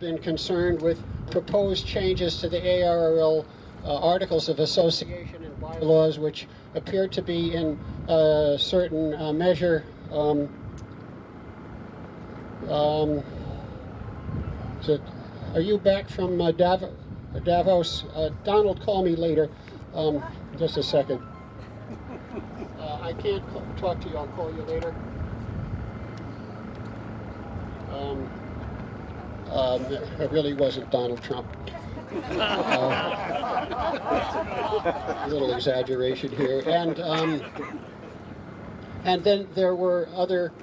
been concerned with proposed changes to the ARRL Articles of Association and bylaws, which appear to be in a certain measure are you back from Davos? Donald, call me later. Just a second. I can't talk to you. I'll call you later. It really wasn't Donald Trump. A little exaggeration here. And then there were other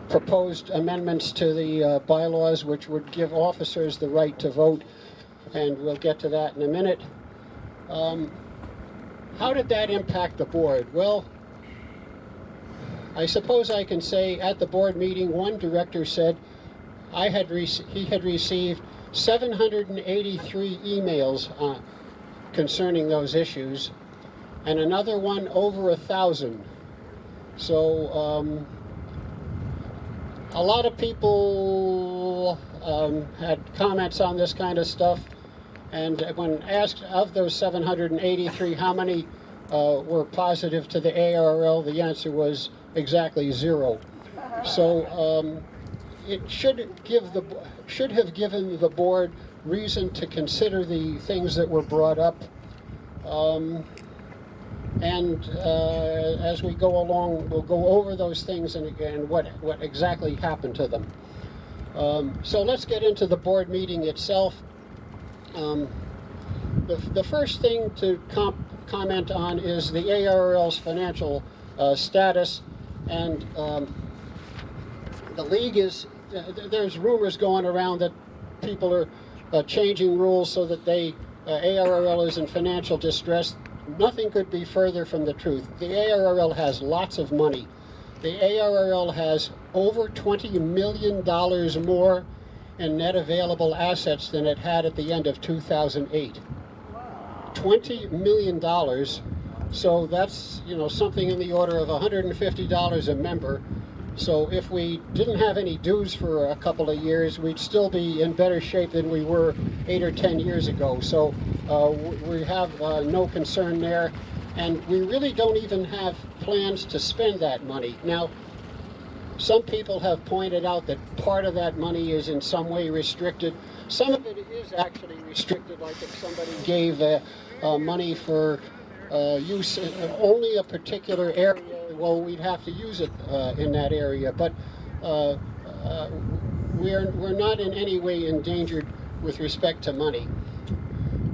proposed amendments to the bylaws which would give officers the right to vote, and we'll get to that in a minute. How did that impact the board? Well, I suppose I can say at the board meeting, one director said he had received 783 emails concerning those issues, and another one over 1,000. So a lot of people had comments on this kind of stuff, and when asked of those 783 how many were positive to the ARRL, the answer was exactly 0. So it should have given the board reason to consider the things that were brought up. And as we go along, we'll go over those things and what exactly happened to them. So let's get into the board meeting itself. The first thing to comment on is the ARRL's financial status, and the league is, there's rumors going around that people are changing rules so that ARRL is in financial distress. Nothing could be further from the truth. The ARRL has lots of money. The ARRL has over $20 million more in net available assets than it had at the end of 2008. Wow. $20 million. So that's, something in the order of $150 a member. So if we didn't have any dues for a couple of years, we'd still be in better shape than we were 8 or 10 years ago. So we have no concern there, and we really don't even have plans to spend that money. Now, some people have pointed out that part of that money is in some way restricted. Some of it is actually restricted, like if somebody gave money for use in only a particular area, well, we'd have to use it in that area. But we're not in any way endangered with respect to money.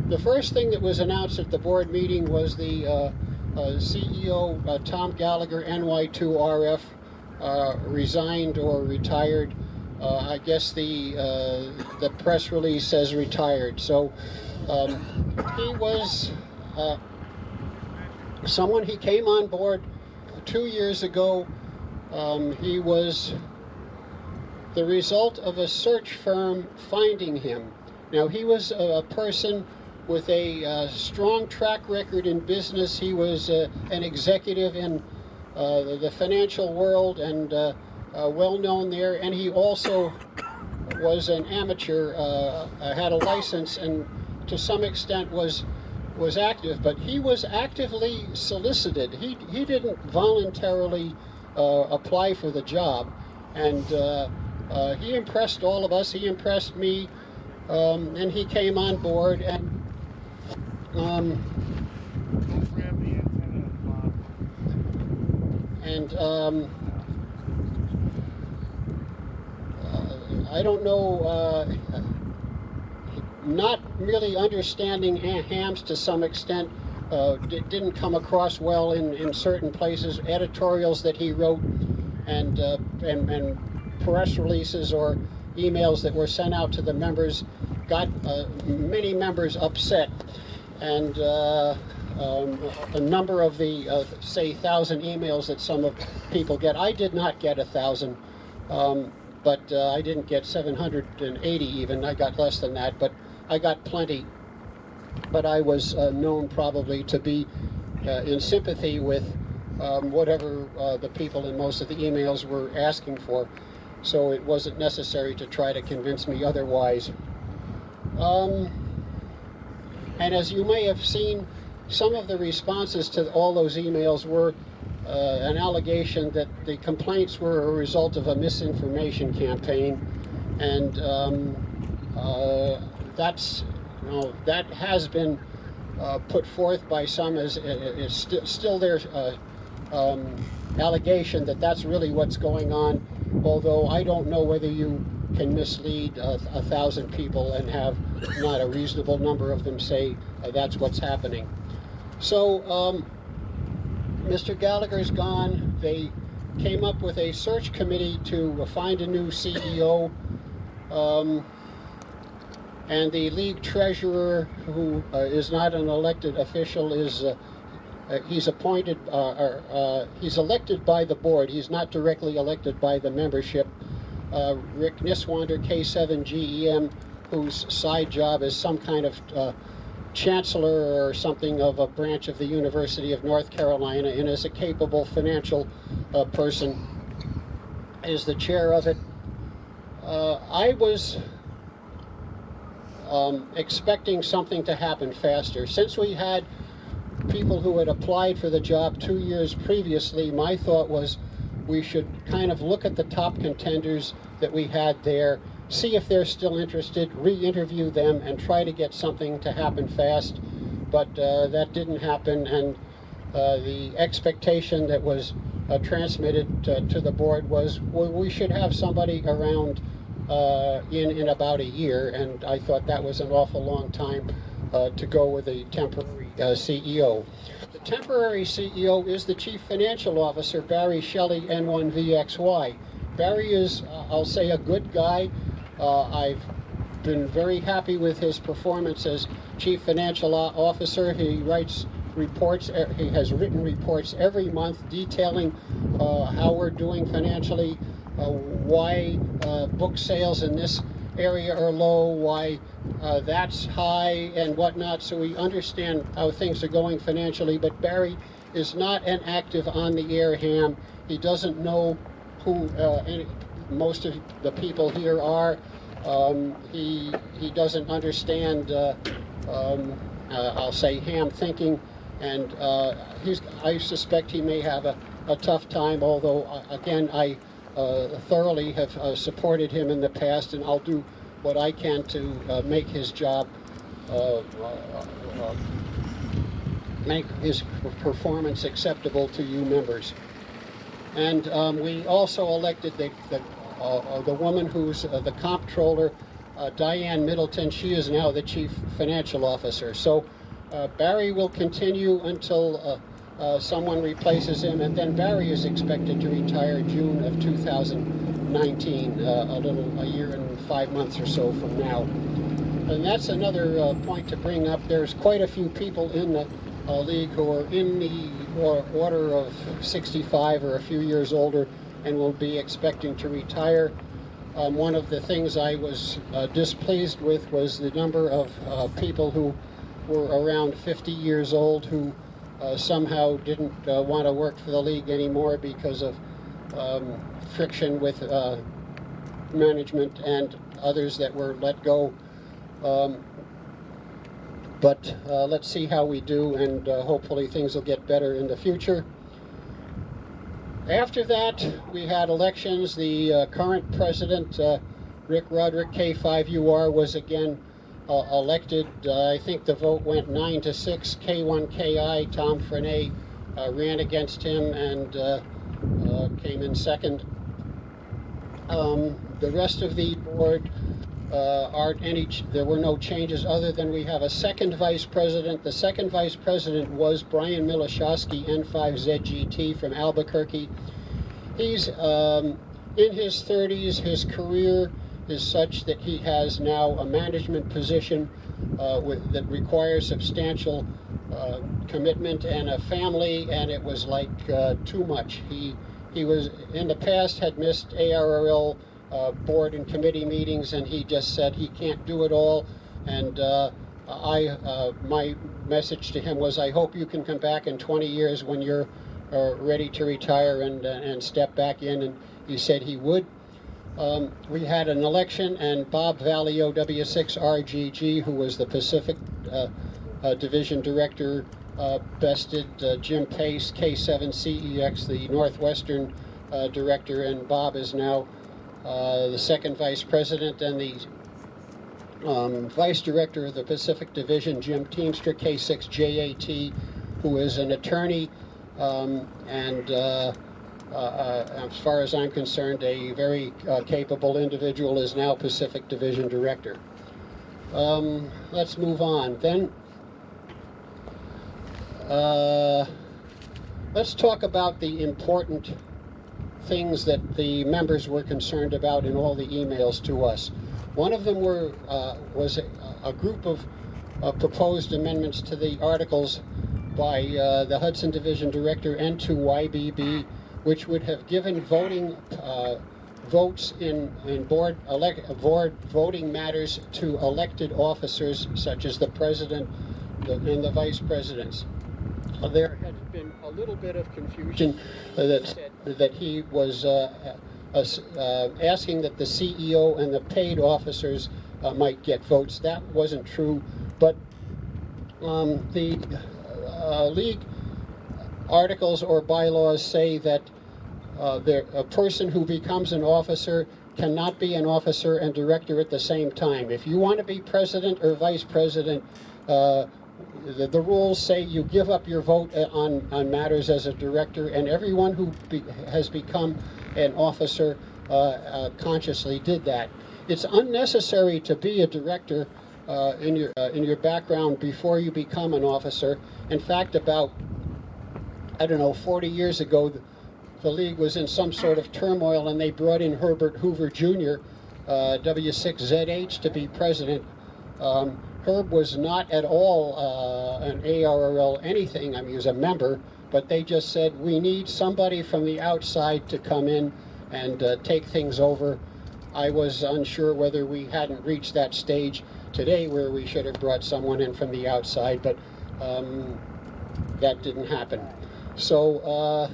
The first thing that was announced at the board meeting was the CEO, Tom Gallagher, NY2RF, resigned or retired. I guess the press release says retired. So he was someone, he came on board 2 years ago. He was the result of a search firm finding him. Now, he was a person with a strong track record in business. He was an executive in the financial world and well known there, and he also was an amateur, had a license, and to some extent was active, but he was actively solicited. He didn't voluntarily apply for the job, and he impressed all of us. He impressed me, and he came on board, and I don't know, not really understanding hams to some extent, didn't come across well in certain places. Editorials that he wrote and press releases or emails that were sent out to the members got many members upset, and a number of the say 1,000 emails that some of people get. I did not get 1,000, but I didn't get 780 even. I got less than that, but I got plenty. But I was known probably to be in sympathy with whatever the people in most of the emails were asking for. so it wasn't necessary to try to convince me otherwise. And as you may have seen, some of the responses to all those emails were an allegation that the complaints were a result of a misinformation campaign, and that has been put forth by some as still their allegation that that's really what's going on, although I don't know whether you can mislead 1,000 people and have not a reasonable number of them say that's what's happening. So Mr. Gallagher's gone. They came up with a search committee to find a new CEO, and the league treasurer, who is not an elected official, is he's appointed, he's elected by the board. He's not directly elected by the membership. Rick Niswander, K7GEM, whose side job is some kind of chancellor or something of a branch of the University of North Carolina, and is a capable financial person, is the chair of it. I was expecting something to happen faster. Since we had people who had applied for the job 2 years previously, my thought was we should kind of look at the top contenders that we had there, see if they're still interested, re-interview them, and try to get something to happen fast. But that didn't happen, and the expectation that was transmitted to the board was, well, we should have somebody around in about a year, and I thought that was an awful long time to go with a temporary CEO. The temporary CEO is the Chief Financial Officer, Barry Shelley, N1VXY. Barry is, I'll say, a good guy. I've been very happy with his performance as Chief Financial Officer. He writes reports, he has written reports every month detailing how we're doing financially, why book sales in this area are low, why that's high, and whatnot, so we understand how things are going financially. But Barry is not an active on-the-air ham. He doesn't know who most of the people here are. He doesn't understand, I'll say, ham thinking, and I suspect he may have a tough time, although, again, I thoroughly have supported him in the past, and I'll do what I can to make his job, make his performance acceptable to you members. And we also elected the woman who's the comptroller, Diane Middleton. She is now the Chief Financial Officer. So Barry will continue until someone replaces him, and then Barry is expected to retire June of 2019, a year and 5 months or so from now. And that's another point to bring up. There's quite a few people in the league who are in the order of 65 or a few years older and will be expecting to retire. One of the things I was displeased with was the number of people who were around 50 years old who somehow didn't want to work for the league anymore because of friction with management and others that were let go. But let's see how we do, and hopefully things will get better in the future. After that, we had elections. The current president, Rick Roderick, K5UR, was again elected. I think the vote went 9-6. K1KI, Tom Frenet, ran against him and came in second. The rest of the board there were no changes other than we have a second vice president. The second vice president was Brian Milashowski, N5ZGT from Albuquerque. He's in his 30s. His career is such that he has now a management position that requires substantial commitment and a family, and it was like too much. He was, in the past, had missed ARRL board and committee meetings, and he just said he can't do it all. And my message to him was, I hope you can come back in 20 years when you're ready to retire and step back in, and he said he would. We had an election, and Bob Valio, W6RGG, who was the Pacific Division Director, bested Jim Pace, K7CEX, the Northwestern Director, and Bob is now the second Vice President, and the Vice Director of the Pacific Division, Jim Teamster, K6JAT, who is an attorney, and as far as I'm concerned, a very capable individual, is now Pacific Division Director. Let's move on. Then let's talk about the important things that the members were concerned about in all the emails to us. One of them was a group of proposed amendments to the articles by the Hudson Division Director and to YBB, which would have given voting votes in board voting matters to elected officers such as the president and the vice presidents. There had been a little bit of confusion that he was asking that the CEO and the paid officers might get votes. That wasn't true, but the league articles or bylaws say that a person who becomes an officer cannot be an officer and director at the same time. If you want to be president or vice president, the rules say you give up your vote on matters as a director, and everyone who has become an officer consciously did that. It's unnecessary to be a director in your background before you become an officer. In fact, about, I don't know, 40 years ago, the league was in some sort of turmoil, and they brought in Herbert Hoover Jr., W6ZH, to be president. Herb was not at all an ARRL anything. I mean, he was a member, but they just said, we need somebody from the outside to come in and take things over. I was unsure whether we hadn't reached that stage today where we should have brought someone in from the outside, but that didn't happen. So,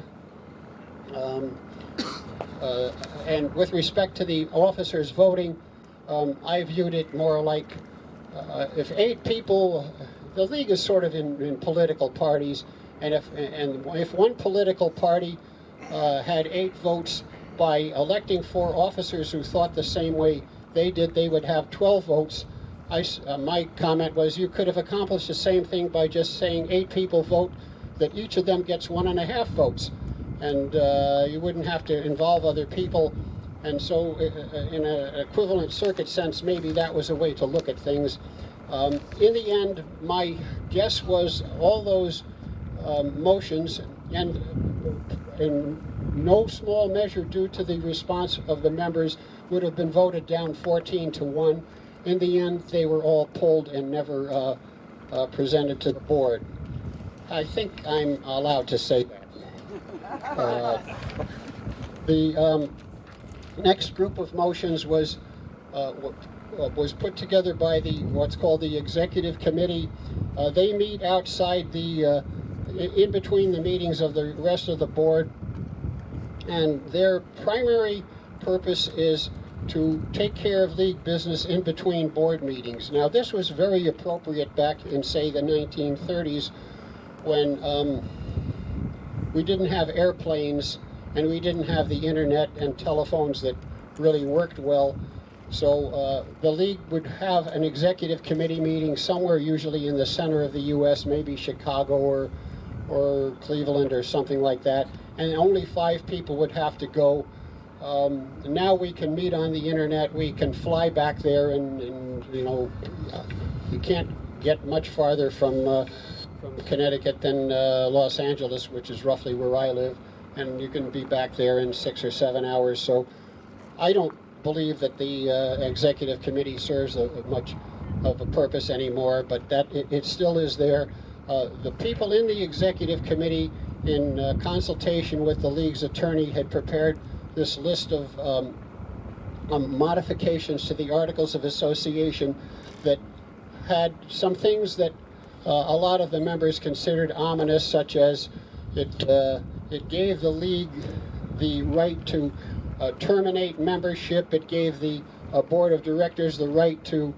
and with respect to the officers voting, I viewed it more like if 8 people, the league is sort of in political parties, and if one political party had 8 votes by electing 4 officers who thought the same way they did, they would have 12 votes. My comment was, you could have accomplished the same thing by just saying 8 people vote, that each of them gets 1.5 votes, and you wouldn't have to involve other people. And so in an equivalent circuit sense, maybe that was a way to look at things. In the end, my guess was all those motions, and in no small measure due to the response of the members, would have been voted down 14-1. In the end, they were all pulled and never presented to the board. I think I'm allowed to say that. The next group of motions was put together by what's called the Executive Committee. They meet outside in between the meetings of the rest of the board, and their primary purpose is to take care of league business in between board meetings. Now, this was very appropriate back in, say, the 1930s, when we didn't have airplanes and we didn't have the internet and telephones that really worked well. So the league would have an executive committee meeting somewhere, usually in the center of the U.S., maybe Chicago or Cleveland or something like that, and only 5 people would have to go. Now we can meet on the internet, we can fly back there, and you know, you can't get much farther from Connecticut than Los Angeles, which is roughly where I live, and you can be back there in 6 or 7 hours. So I don't believe that the executive committee serves much of a purpose anymore, but that it still is there. The people in the executive committee, in consultation with the league's attorney, had prepared this list of modifications to the Articles of Association that had some things that a lot of the members considered ominous, such as it gave the league the right to terminate membership. It gave the board of directors the right to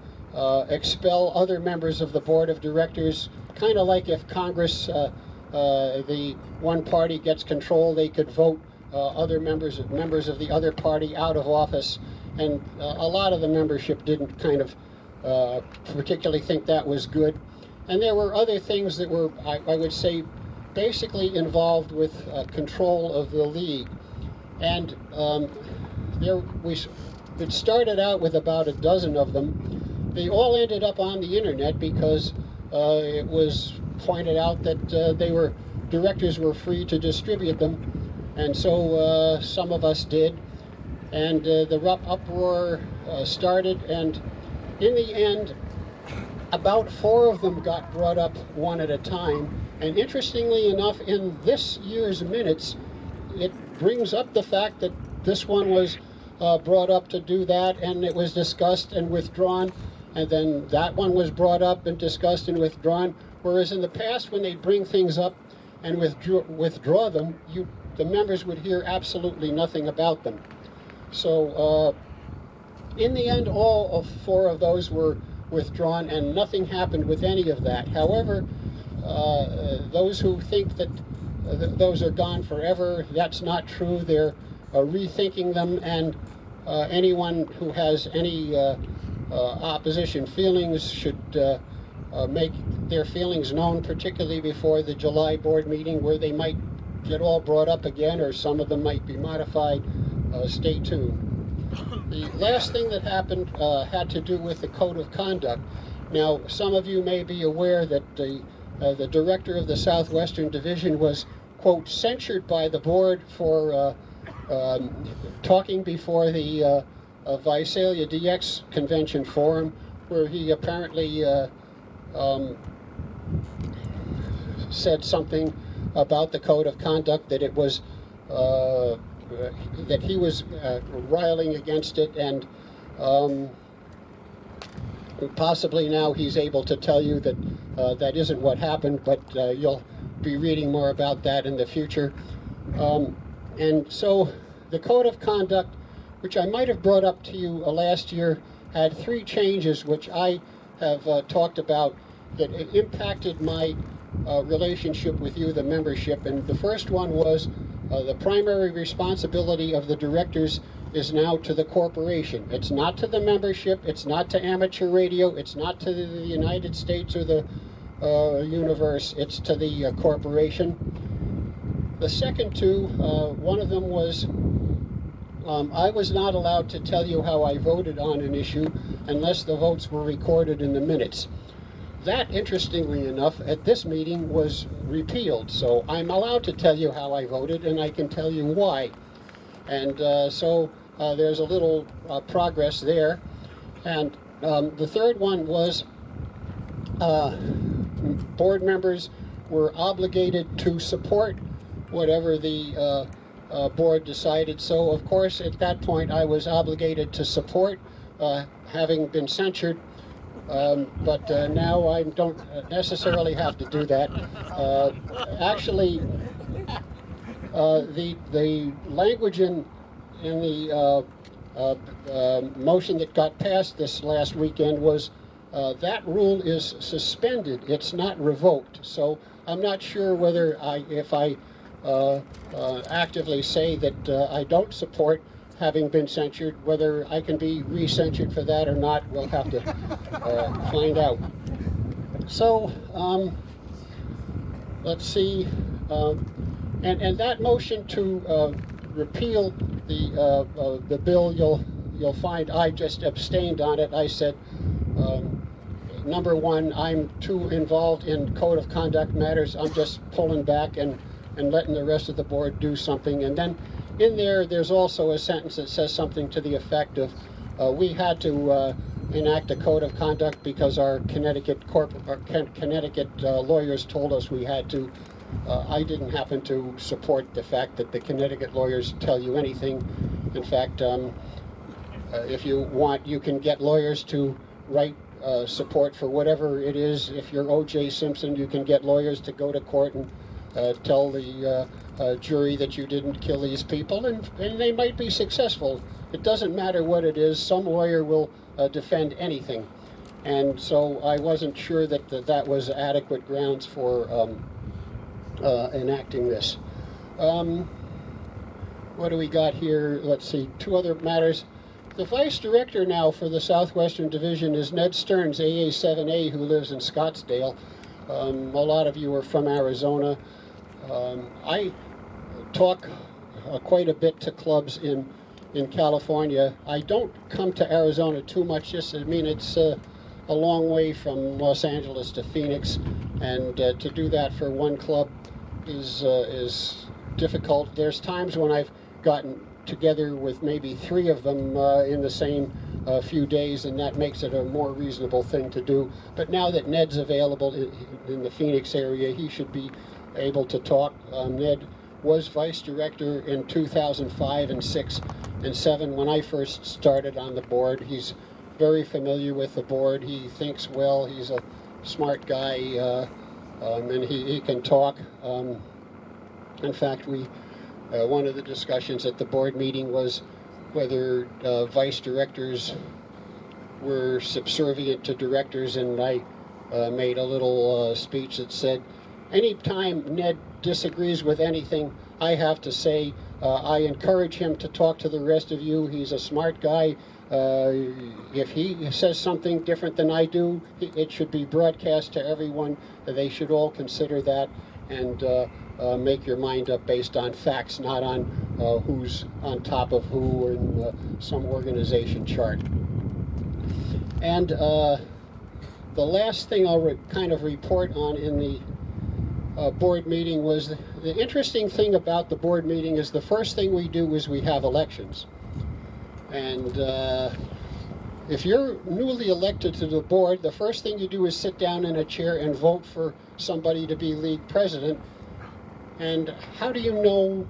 expel other members of the board of directors, kind of like if Congress, the one party gets control, they could vote other members of the other party out of office. And a lot of the membership didn't kind of particularly think that was good. And there were other things that were, I would say, basically involved with control of the league. And it started out with about a dozen of them. They all ended up on the internet because it was pointed out that directors were free to distribute them. And so some of us did. And the uproar started, and in the end, about 4 of them got brought up one at a time. And interestingly enough, in this year's minutes, it brings up the fact that this one was brought up to do that, and it was discussed and withdrawn, and then that one was brought up and discussed and withdrawn. Whereas in the past, when they bring things up and withdraw them, the members would hear absolutely nothing about them. So in the end, all of 4 of those were withdrawn, and nothing happened with any of that. However, those who think that those are gone forever, that's not true. They're rethinking them, and anyone who has any opposition feelings should make their feelings known, particularly before the July board meeting, where they might get all brought up again, or some of them might be modified. Stay tuned. The last thing that happened had to do with the code of conduct. Now, some of you may be aware that the director of the Southwestern division was, quote, censured by the board for talking before the Visalia DX convention forum, where he apparently said something about the code of conduct, that it was that he was riling against it, and possibly now he's able to tell you that that isn't what happened, but you'll be reading more about that in the future. And so the code of conduct, which I might have brought up to you last year, had 3 changes which I have talked about that impacted my relationship with you, the membership. And the first one was the primary responsibility of the directors is now to the corporation. It's not to the membership, it's not to amateur radio, it's not to the United States or the universe, it's to the corporation. The second 2, one of them was I was not allowed to tell you how I voted on an issue unless the votes were recorded in the minutes. That, interestingly enough, at this meeting was repealed, so I'm allowed to tell you how I voted, and I can tell you why. And so there's a little progress there. And the third one was board members were obligated to support whatever the board decided. So, of course, at that point, I was obligated to support, having been censured. But now I don't necessarily have to do that. Actually, the language in the motion that got passed this last weekend was that rule is suspended. It's not revoked. So I'm not sure whether if I actively say that I don't support having been censured, whether I can be re-censured for that or not, we'll have to find out. So let's see, and that motion to repeal the bill, you'll find I just abstained on it. I said, number one, I'm too involved in code of conduct matters. I'm just pulling back and letting the rest of the board do something. And then in there's also a sentence that says something to the effect of, we had to enact a code of conduct because our Connecticut lawyers told us we had to. I didn't happen to support the fact that the Connecticut lawyers tell you anything. In fact, if you want, you can get lawyers to write support for whatever it is. If you're O.J. Simpson, you can get lawyers to go to court and tell the jury that you didn't kill these people, and they might be successful. It doesn't matter what it is. Some lawyer will defend anything. And so I wasn't sure that that was adequate grounds for enacting this. What do we got here? Let's see, two other matters. The vice director now for the Southwestern Division is Ned Stearns, AA7A, who lives in Scottsdale. A lot of you are from Arizona. I talk quite a bit to clubs in California. I don't come to Arizona too much. It's a long way from Los Angeles to Phoenix, and to do that for one club is difficult. There's times when I've gotten together with maybe 3 of them in the same few days, and that makes it a more reasonable thing to do. But now that Ned's available in the Phoenix area, he should be able to talk. Ned was vice director in 2005 and 6 and 7 when I first started on the board. He's very familiar with the board. He thinks well. He's a smart guy, and he can talk. In fact, one of the discussions at the board meeting was whether vice directors were subservient to directors, and I made a little speech that said, anytime Ned disagrees with anything, I have to say, I encourage him to talk to the rest of you. He's a smart guy. If he says something different than I do, it should be broadcast to everyone. They should all consider that and make your mind up based on facts, not on who's on top of who in some organization chart. And the last thing I'll kind of report on in the board meeting was the interesting thing about the board meeting is the first thing we do is we have elections. And if you're newly elected to the board, the first thing you do is sit down in a chair and vote for somebody to be league president. And how do you know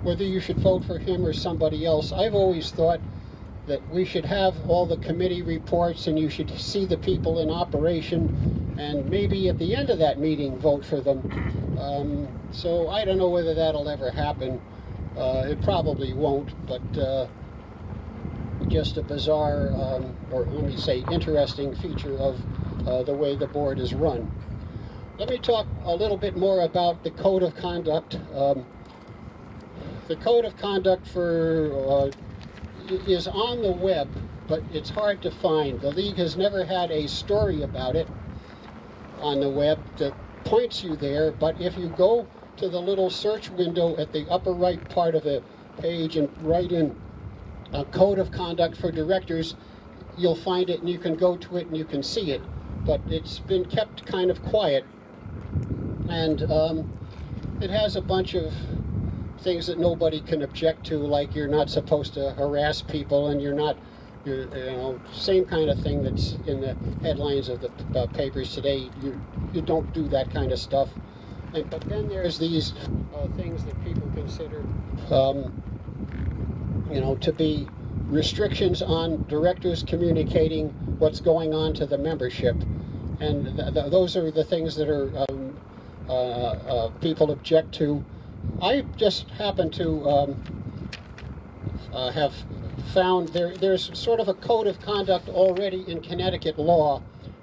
whether you should vote for him or somebody else? I've always thought that we should have all the committee reports and you should see the people in operation and maybe at the end of that meeting vote for them. So I don't know whether that'll ever happen. It probably won't, but just a bizarre, or let me say interesting feature of the way the board is run. Let me talk a little bit more about the code of conduct. The code of conduct is on the web, but it's hard to find. The league has never had a story about it on the web that points you there, but if you go to the little search window at the upper right part of the page and write in a code of conduct for directors, you'll find it and you can go to it and you can see it. But it's been kept kind of quiet, and it has a bunch of things that nobody can object to, like you're not supposed to harass people, and you know, same kind of thing that's in the headlines of the papers today. You don't do that kind of stuff. But then there's these things that people consider, to be restrictions on directors communicating what's going on to the membership, and those are the things that are people object to. I just happen to have found there's sort of a code of conduct already in Connecticut law,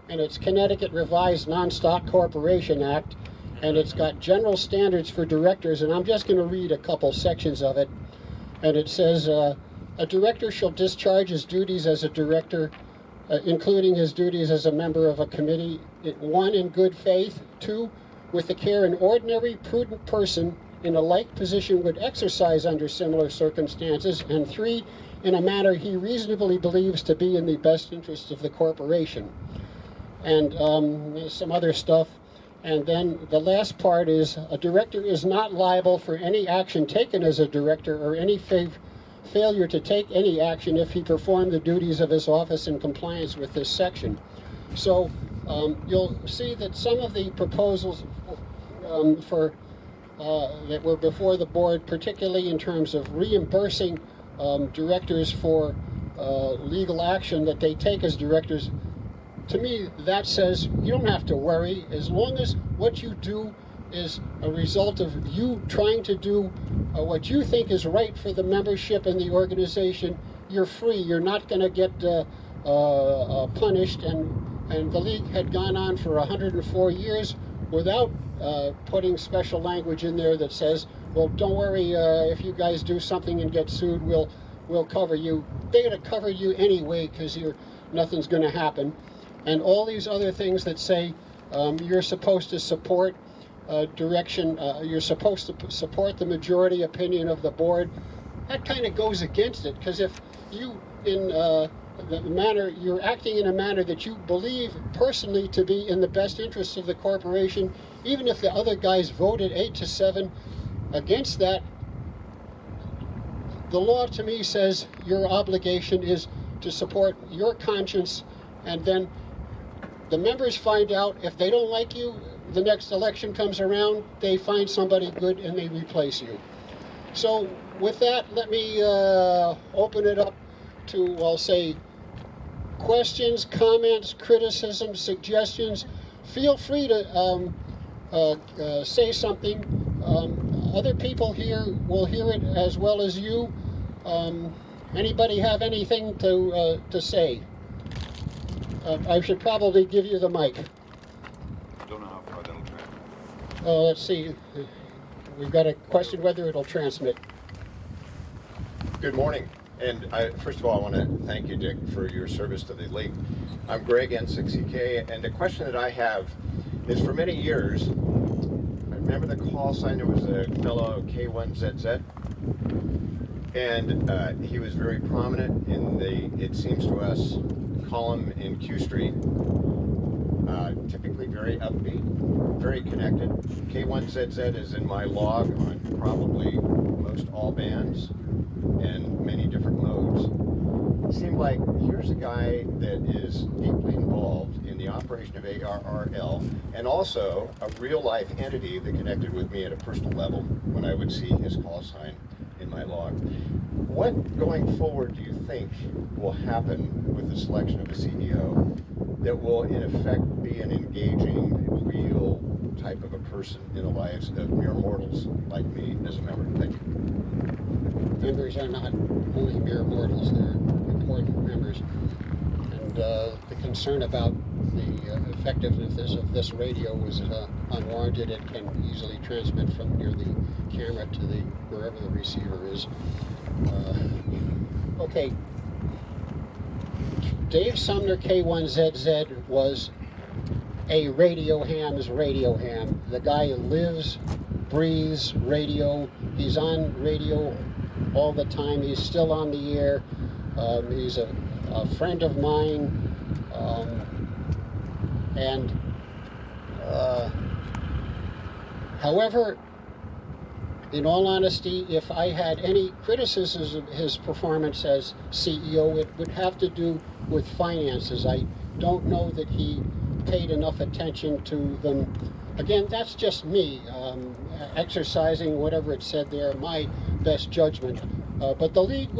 and it's Connecticut Revised Non-Stock Corporation Act, and it's got general standards for directors, and I'm just going to read a couple sections of it. And it says, a director shall discharge his duties as a director, including his duties as a member of a committee, 1, in good faith, 2, with the care an ordinary, prudent person in a like position would exercise under similar circumstances, and 3, in a manner he reasonably believes to be in the best interest of the corporation. And some other stuff. And then the last part is, a director is not liable for any action taken as a director or any failure to take any action if he performed the duties of his office in compliance with this section. So you'll see that some of the proposals that were before the board, particularly in terms of reimbursing directors for legal action that they take as directors, to me, that says you don't have to worry as long as what you do is a result of you trying to do what you think is right for the membership and the organization, you're free. You're not going to get punished. And the league had gone on for 104 years without putting special language in there that says, well, don't worry, if you guys do something and get sued, we'll cover you. They're going to cover you anyway because nothing's going to happen. And all these other things that say you're supposed to support direction, you're supposed to support the majority opinion of the board, that kind of goes against it, because if you, in the manner, you're acting in a manner that you believe personally to be in the best interests of the corporation, even if the other guys voted 8-7 against that, the law to me says your obligation is to support your conscience, and then the members find out if they don't like you, the next election comes around, they find somebody good and they replace you. So with that, let me open it up to, I'll say, questions, comments, criticisms, suggestions. Feel free to say something. Other people here will hear it as well as you. Anybody have anything to say? I should probably give you the mic. Don't know how far that'll transmit. Let's see. We've got a question whether it'll transmit. Good morning. And first of all, I want to thank you, Dick, for your service to the league. I'm Greg, N6AA, and the question that I have is, for many years, I remember the call sign, there was a fellow K1ZZ, and he was very prominent in the, it seems to us, column in Q Street. Typically very upbeat, very connected. K1ZZ is in my log on probably most all bands and many different modes. It seemed like here's a guy that is deeply involved in the operation of ARRL and also a real life entity that connected with me at a personal level when I would see his call sign in my log. What going forward do you think will happen with the selection of a CEO that will in effect be an engaging, real type of a person in the lives of mere mortals like me as a member? Thank you. Members are not only mere mortals, they're important members. And the concern about the effectiveness of this radio is unwarranted. It can easily transmit from near the camera to wherever the receiver is. Okay. Dave Sumner, K1ZZ, was a radio ham's radio ham. The guy lives, breathes radio. He's on radio all the time. He's still on the air. He's a friend of mine. However, in all honesty, if I had any criticisms of his performance as CEO, it would have to do with finances. I don't know that he paid enough attention to them. Again, that's just me, exercising whatever it said there, my best judgment. But the league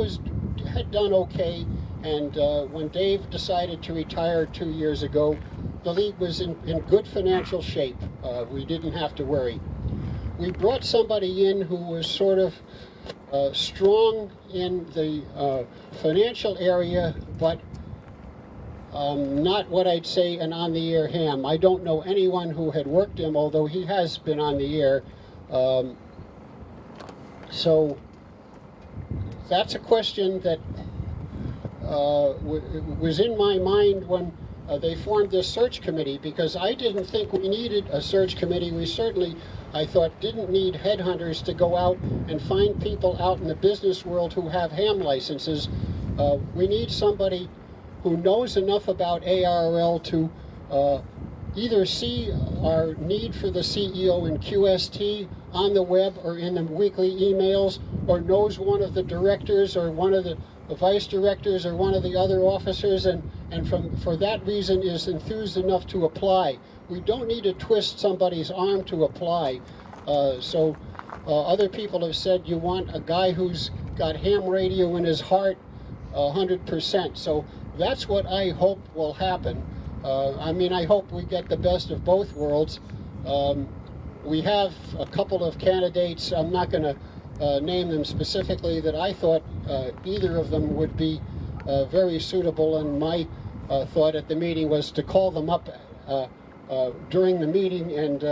had done okay, and when Dave decided to retire 2 years ago, the league was in good financial shape. We didn't have to worry. We brought somebody in who was sort of strong in the financial area, but not what I'd say an on-the-air ham. I don't know anyone who had worked him, although he has been on the air. So that's a question that was in my mind when they formed this search committee, because I didn't think we needed a search committee. We certainly, I thought, didn't need headhunters to go out and find people out in the business world who have ham licenses. We need somebody who knows enough about ARRL to either see our need for the CEO in QST on the web or in the weekly emails, or knows one of the directors or one of the vice directors or one of the other officers, and for that reason is enthused enough to apply. We don't need to twist somebody's arm to apply. So other people have said you want a guy who's got ham radio in his heart 100%. So that's what I hope will happen. I mean, I hope we get the best of both worlds. we have a couple of candidates. I'm not going to name them specifically, that I thought either of them would be very suitable, and my thought at the meeting was to call them up during the meeting and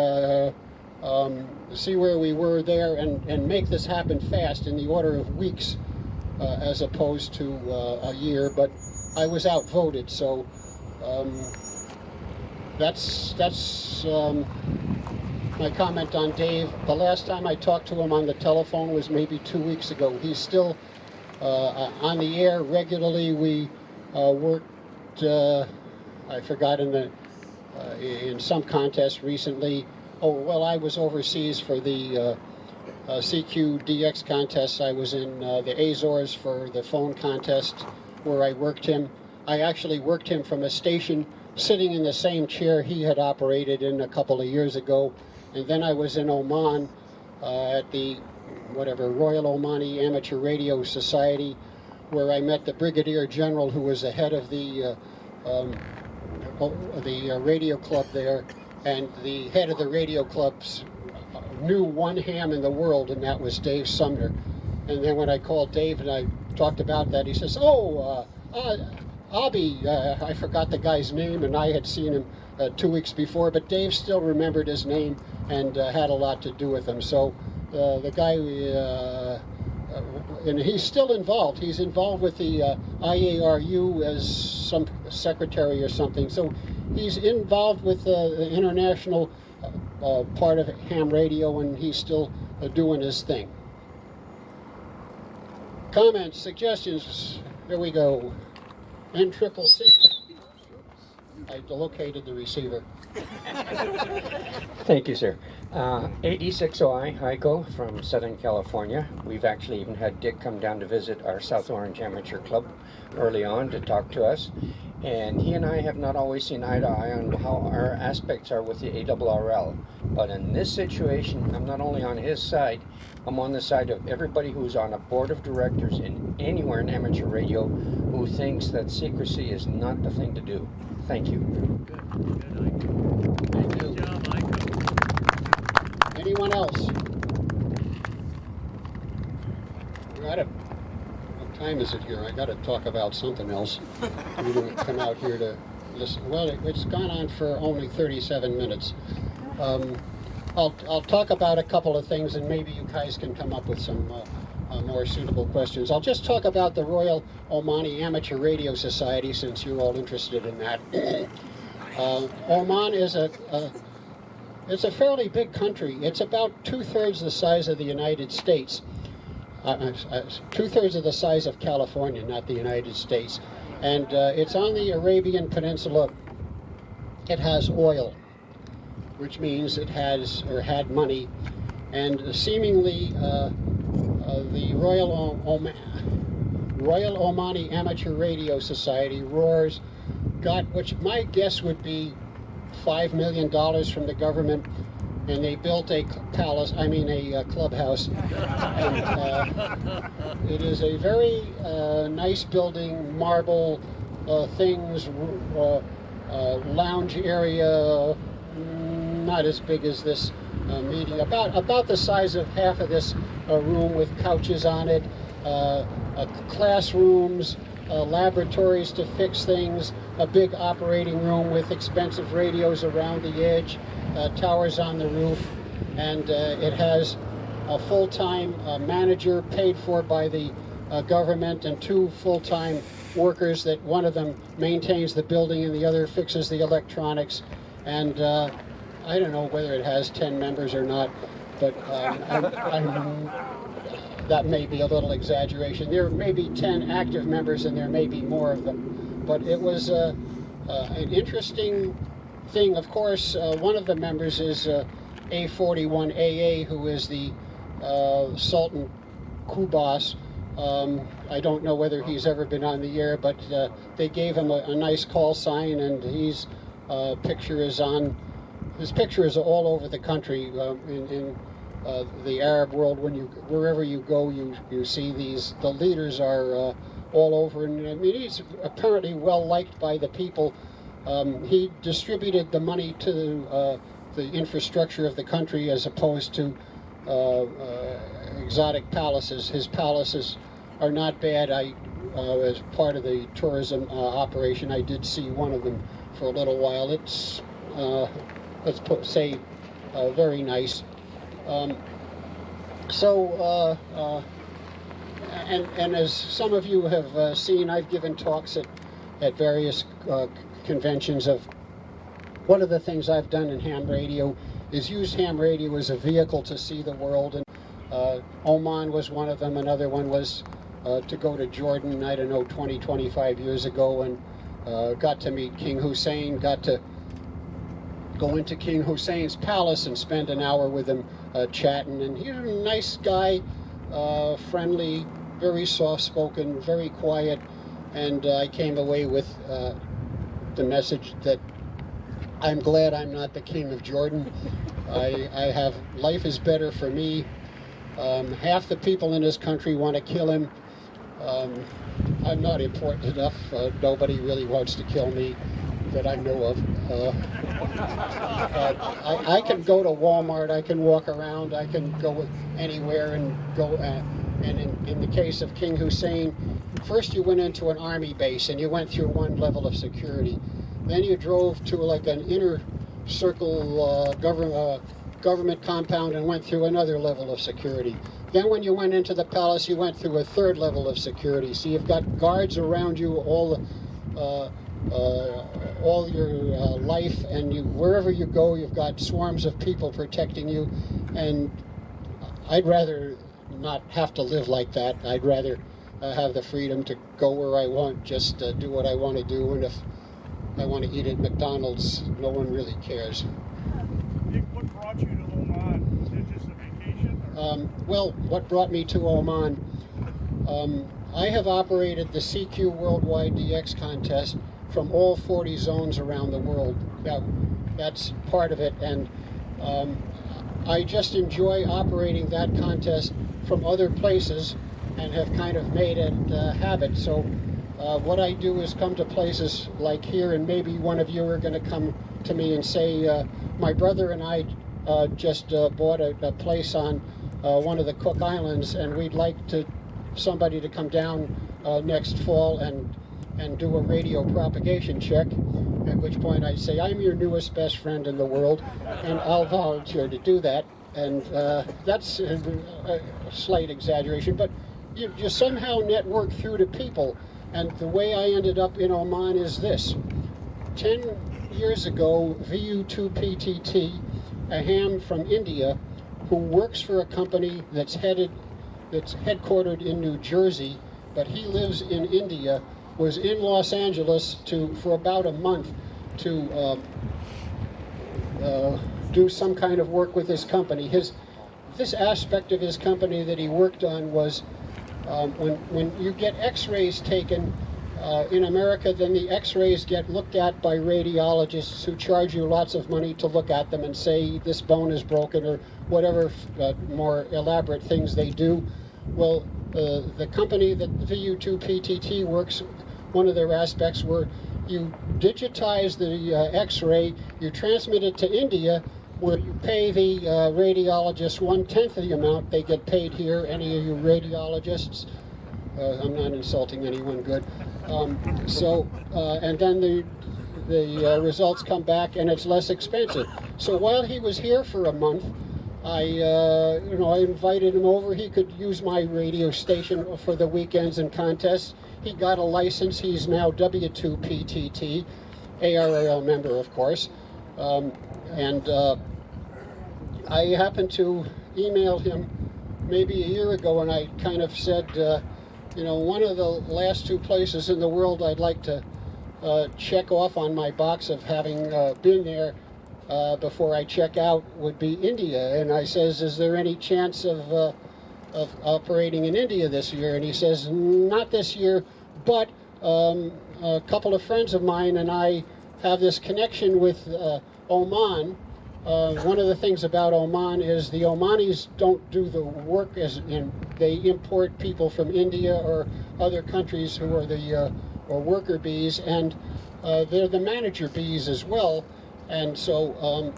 see where we were there and make this happen fast, in the order of weeks as opposed to a year. But I was outvoted, so that's my comment on Dave. The last time I talked to him on the telephone was maybe 2 weeks ago. He's still on the air regularly. We worked, I forgot, in some contest recently. Oh, well, I was overseas for the CQDX contest. I was in the Azores for the phone contest where I worked him. I actually worked him from a station sitting in the same chair he had operated in a couple of years ago. And then I was in Oman at the Royal Omani Amateur Radio Society, where I met the Brigadier General, who was the head of the radio club there, and the head of the radio clubs knew one ham in the world, and that was Dave Sumner. And then when I called Dave and I talked about that, he says, Abby, I forgot the guy's name, and I had seen him 2 weeks before, but Dave still remembered his name and had a lot to do with him. So the guy, and he's still involved. He's involved with the IARU as some secretary or something. So he's involved with the international part of ham radio, and he's still doing his thing. Comments, suggestions? Here we go. N6AA. I located the receiver. Thank you, sir. AD6OI, Heiko from Southern California. We've actually even had Dick come down to visit our South Orange Amateur Club early on to talk to us. And he and I have not always seen eye to eye on how our aspects are with the ARRL. But in this situation, I'm not only on his side, I'm on the side of everybody who's on a board of directors in anywhere in amateur radio who thinks that secrecy is not the thing to do. Thank you. Thank you. Good job, Michael. Anyone else? What time is it here? I got to talk about something else. We didn't come out here to listen. Well, it's gone on for only 37 minutes. I'll talk about a couple of things, and maybe you guys can come up with some more suitable questions. I'll just talk about the Royal Omani Amateur Radio Society, since you're all interested in that. Oman is it's a fairly big country. It's about 2/3 the size of the United States. 2/3 of the size of California, not the United States. And it's on the Arabian Peninsula. It has oil, which means it has, or had, money. And seemingly the Royal Omani Amateur Radio Society, ROARS, got, which my guess would be $5 million from the government, and they built a clubhouse. And it is a very nice building, marble things, lounge area, not as big as this meeting, about the size of half of this room, with couches on it, classrooms, laboratories to fix things, a big operating room with expensive radios around the edge, towers on the roof, and it has a full-time manager paid for by the government, and 2 full-time workers, that one of them maintains the building and the other fixes the electronics. And I don't know whether it has 10 members or not, but that may be a little exaggeration. There may be 10 active members, and there may be more of them. But it was an interesting thing. Of course, one of the members is A41AA, who is the Sultan Kubas. I don't know whether he's ever been on the air, but they gave him a nice call sign, and his picture is all over the country in the Arab world. Wherever you go, you see these. The leaders are all over, and I mean, he's apparently well liked by the people. He distributed the money to the infrastructure of the country as opposed to exotic palaces. His palaces are not bad. As part of the tourism operation, I did see one of them for a little while. It's, very nice. And as some of you have seen, I've given talks at various conventions of one of the things I've done in ham radio is use ham radio as a vehicle to see the world. And Oman was one of them. Another one was to go to Jordan, 20, 25 years ago, and got to meet King Hussein, got to go into King Hussein's palace and spend an hour with him chatting. And he's a nice guy, friendly, very soft-spoken, very quiet, and I came away with the message that I'm glad I'm not the king of Jordan. I have, life is better for me. Half the people in this country want to kill him. I'm not important enough. Nobody really wants to kill me that I know of. I can go to Walmart, I can walk around, I can go anywhere and go. And in the case of King Hussein, first you went into an army base and you went through one level of security. Then you drove to like an inner circle government compound and went through another level of security. Then when you went into the palace, you went through a third level of security. So you've got guards around you all your life, and wherever you go, you've got swarms of people protecting you. And I'd rather not have to live like that. I'd rather have the freedom to go where I want, just do what I want to do, and if I want to eat at McDonald's, no one really cares. Dick, what brought you to Oman? Was it just a vacation? Well, what brought me to Oman? I have operated the CQ Worldwide DX contest from all 40 zones around the world. That's part of it, and I just enjoy operating that contest from other places and have kind of made it a habit. So what I do is come to places like here, and maybe one of you are going to come to me and say, my brother and I just bought a place on one of the Cook Islands, and we'd like somebody to come down next fall and do a radio propagation check, at which point I say, I'm your newest best friend in the world, and I'll volunteer to do that. And that's a slight exaggeration, but you somehow network through to people. And the way I ended up in Oman is this. 10 years ago, VU2PTT, a ham from India, who works for a company that's headquartered in New Jersey, but he lives in India, was in Los Angeles for about a month to do some kind of work with his company. This aspect of his company that he worked on was when you get x-rays taken in America, then the x-rays get looked at by radiologists who charge you lots of money to look at them and say this bone is broken or whatever more elaborate things they do. Well, the company that VU2PTT works, one of their aspects were you digitize the x-ray, you transmit it to India, where you pay the radiologists 1/10 of the amount they get paid here. Any of you radiologists? I'm not insulting anyone good. And then the results come back and it's less expensive. So while he was here for a month, I invited him over. He could use my radio station for the weekends and contests. He got a license. He's now W2PTT, ARRL member, of course. I happened to email him maybe a year ago, and I kind of said, one of the last two places in the world I'd like to check off on my box of having been there before I check out would be India. And I says, is there any chance of operating in India this year? And he says, not this year, but a couple of friends of mine and I have this connection with Oman. One of the things about Oman is the Omanis don't do the work as in they import people from India or other countries who are the worker bees, and they're the manager bees as well. And so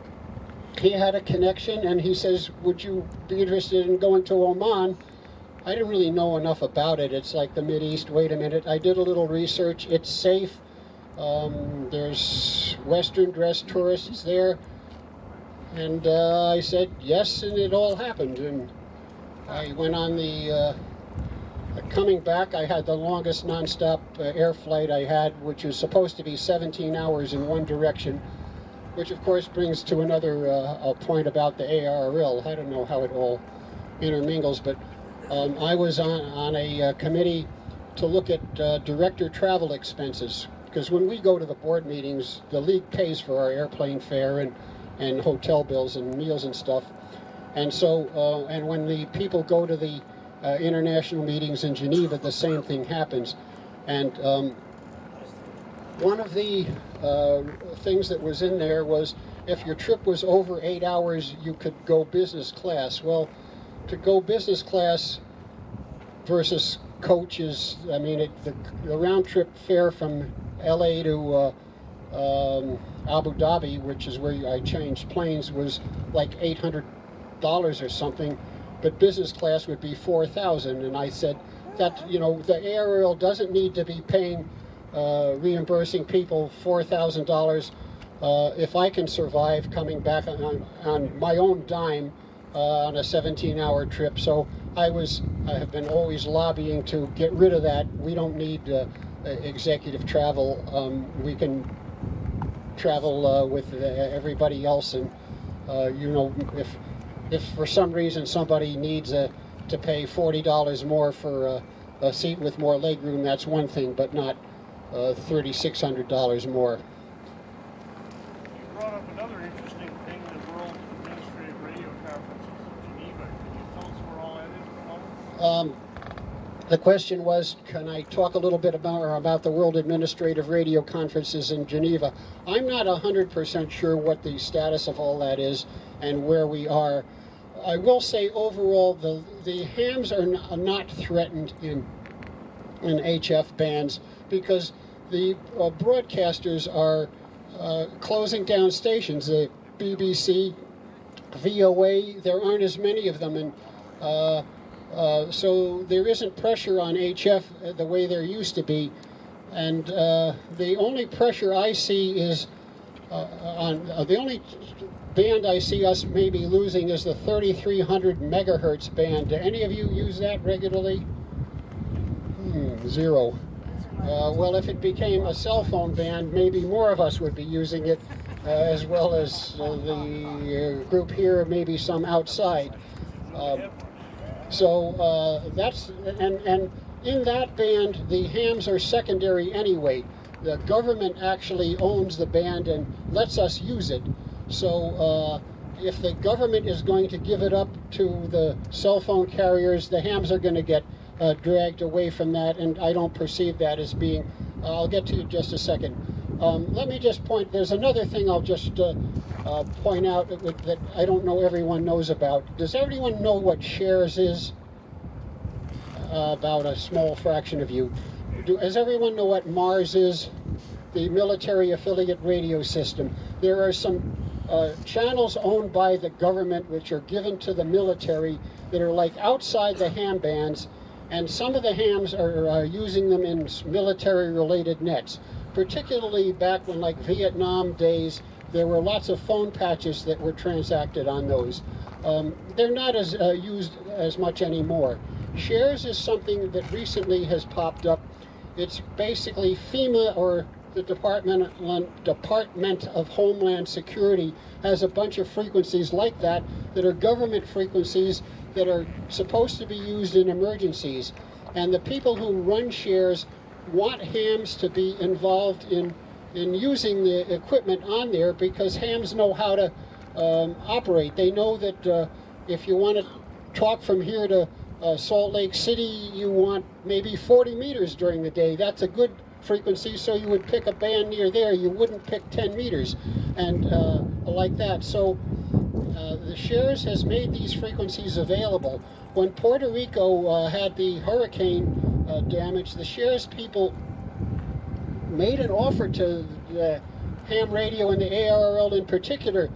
he had a connection, and he says, would you be interested in going to Oman? I didn't really know enough about it. It's like the Mideast. Wait a minute. I did a little research. It's safe. There's Western dressed tourists there. And I said yes, and it all happened. And I went on the, coming back, I had the longest nonstop air flight I had, which was supposed to be 17 hours in one direction, which of course brings to another point about the ARRL. I don't know how it all intermingles, but I was on a committee to look at director travel expenses, because when we go to the board meetings, the league pays for our airplane fare and hotel bills and meals and stuff. And so, and when the people go to the international meetings in Geneva, the same thing happens. And one of the things that was in there was if your trip was over 8 hours, you could go business class. Well, to go business class versus coach is, I mean, the round trip fare from LA to Abu Dhabi, which is where I changed planes, was like $800 or something, but business class would be $4,000. And I said that, you know, the ARRL doesn't need to be paying, reimbursing people $4,000 if I can survive coming back on my own dime on a 17-hour trip. So I have been always lobbying to get rid of that. We don't need executive travel. We can travel with everybody else, and you know, if for some reason somebody needs to pay $40 more for a seat with more legroom, that's one thing, but not $3,600 more. You brought up another interesting thing, the World Administrative Radio Conference in Geneva. Can you tell us where all that is for a moment? The question was, can I talk a little bit about the World Administrative Radio Conferences in Geneva? I'm not 100% sure what the status of all that is and where we are. I will say overall the hams are not threatened in HF bands because the broadcasters are closing down stations. The BBC, VOA, there aren't as many of them, and so there isn't pressure on HF the way there used to be. And the only pressure I see is the only band I see us maybe losing is the 3300 megahertz band. Do any of you use that regularly? Zero. Well, if it became a cell phone band, maybe more of us would be using it, as well as the group here, maybe some outside. So that's, and in that band, the hams are secondary anyway. The government actually owns the band and lets us use it. So if the government is going to give it up to the cell phone carriers, the hams are going to get dragged away from that, and I don't perceive that as being, I'll get to you in just a second. Let me just point, there's another thing I'll just point out that I don't know everyone knows about. Does everyone know what shares is? About a small fraction of you. Does everyone know what Mars is? The military affiliate radio system. There are some channels owned by the government which are given to the military that are like outside the ham bands, and some of the hams are using them in military-related nets. Particularly back when, like Vietnam days, there were lots of phone patches that were transacted on those. They're not as used as much anymore. Shares is something that recently has popped up. It's basically FEMA, or the Department of Homeland Security, has a bunch of frequencies like that are government frequencies that are supposed to be used in emergencies. And the people who run shares want hams to be involved in using the equipment on there, because hams know how to operate. They know that if you want to talk from here to Salt Lake City, you want maybe 40 meters during the day. That's a good frequency, so you would pick a band near there. You wouldn't pick 10 meters and like that. So the shares has made these frequencies available. When Puerto Rico had the hurricane damage, the shares people made an offer to the ham radio and the ARRL in particular.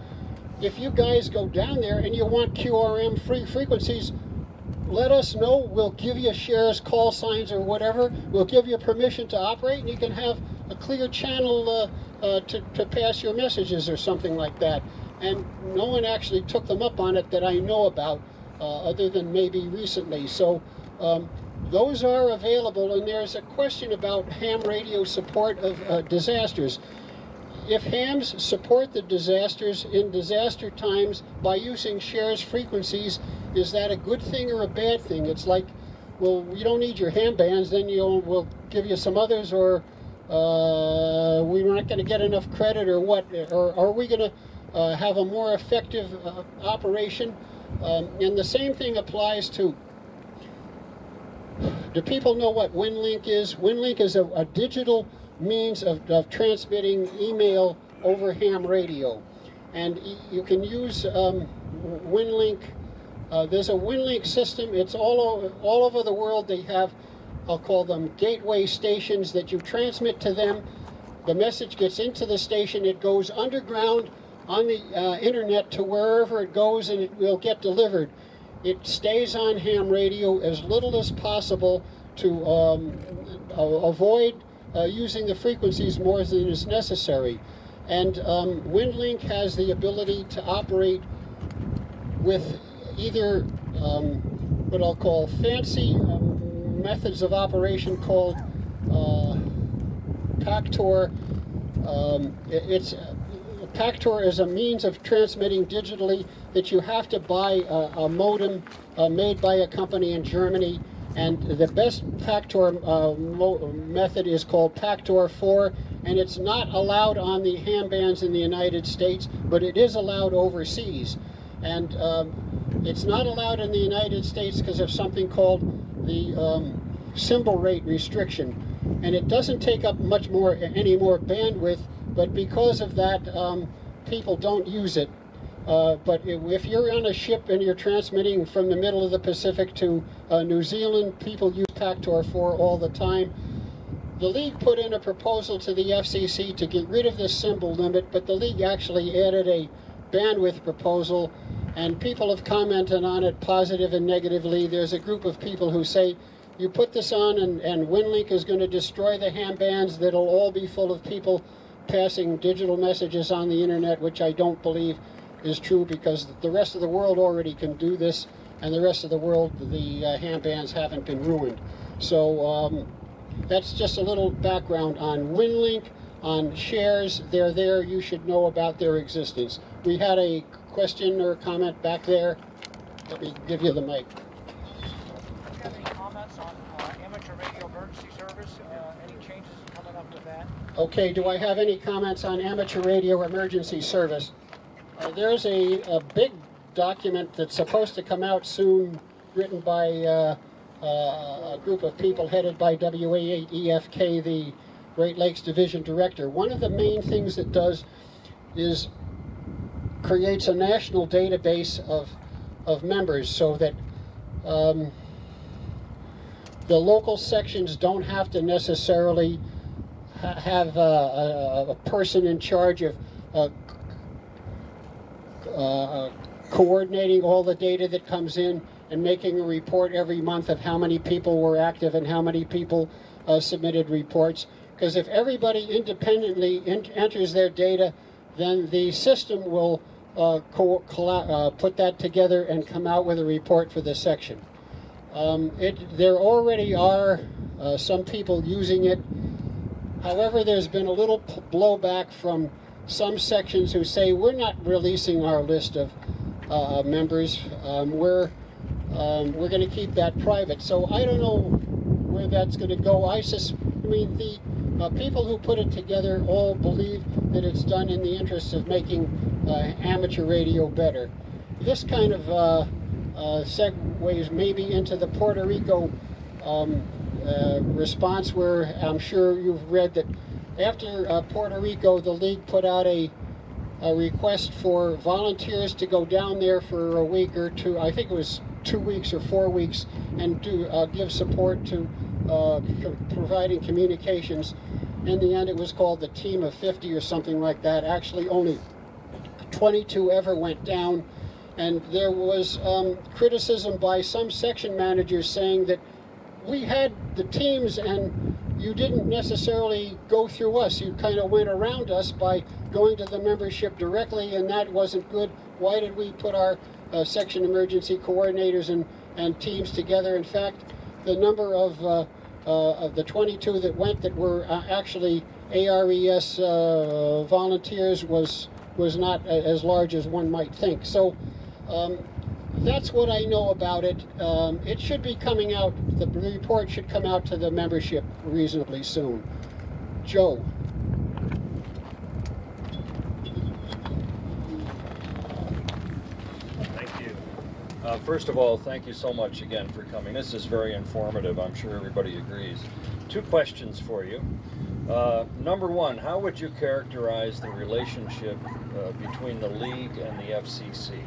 if you guys go down there and you want QRM free frequencies, let us know. We'll give you shares, call signs, or whatever. We'll give you permission to operate, and you can have a clear channel to pass your messages or something like that. And no one actually took them up on it that I know about, other than maybe recently. So those are available, and there's a question about ham radio support of disasters. If hams support the disasters in disaster times by using shares frequencies, is that a good thing or a bad thing? It's like, well, you don't need your ham bands, then we'll give you some others, or we're not going to get enough credit, or what? Or are we going to have a more effective operation? And the same thing applies to, do people know what WinLink is? WinLink is a digital means of transmitting email over ham radio. And you can use WinLink. There's a WinLink system. It's all over the world. They have, I'll call them gateway stations that you transmit to them. The message gets into the station. It goes underground on the internet to wherever it goes, and it will get delivered. It stays on ham radio as little as possible to avoid using the frequencies more than is necessary. And WinLink has the ability to operate with either what I'll call fancy methods of operation called PACTOR. PACTOR is a means of transmitting digitally that you have to buy a modem made by a company in Germany, and the best PACTOR method is called PACTOR 4, and it's not allowed on the ham bands in the United States, but it is allowed overseas. And it's not allowed in the United States because of something called the symbol rate restriction, and it doesn't take up any more bandwidth, but because of that, people don't use it. But if you're on a ship and you're transmitting from the middle of the Pacific to New Zealand, people use PACTOR 4 all the time. The League put in a proposal to the FCC to get rid of this symbol limit, but the League actually added a bandwidth proposal, and people have commented on it positive and negatively. There's a group of people who say, you put this on and WinLink is going to destroy the ham bands, that'll all be full of people passing digital messages on the internet, which I don't believe is true, because the rest of the world already can do this, and the rest of the world, the ham bands haven't been ruined. So that's just a little background on WinLink, on shares. They're there. You should know about their existence. We had a question or comment back there. Let me give you the mic. Do you have any comments on amateur radio emergency service? Any changes coming up with that? Okay, do I have any comments on amateur radio emergency service? There's a big document that's supposed to come out soon, written by a group of people headed by WA8EFK, the Great Lakes Division Director. One of the main things it does is creates a national database of members, so that the local sections don't have to necessarily have a person in charge of coordinating all the data that comes in and making a report every month of how many people were active and how many people submitted reports. Because if everybody independently enters their data, then the system will put that together and come out with a report for the section. There already are some people using it. However, there's been a little blowback from some sections who say, we're not releasing our list of members. We're going to keep that private. So I don't know where that's going to go. I mean, the people who put it together all believe that it's done in the interests of making amateur radio better. This kind of segues maybe into the Puerto Rico response, where I'm sure you've read that after Puerto Rico, the League put out a request for volunteers to go down there for a week or two. I think it was 2 weeks or 4 weeks, and to give support to providing communications. In the end, it was called the Team of 50 or something like that. Actually, only 22 ever went down. And there was criticism by some section managers saying that we had the teams and you didn't necessarily go through us. You kind of went around us by going to the membership directly, and that wasn't good. Why did we put our section emergency coordinators and teams together? In fact, the number of the 22 that went that were actually ARRS volunteers was not as large as one might think. So that's what I know about it. It should be coming out, the report should come out to the membership reasonably soon. Joe. Thank you. First of all, thank you so much again for coming. This is very informative. I'm sure everybody agrees. 2 questions for you. Number one, how would you characterize the relationship between the League and the FCC?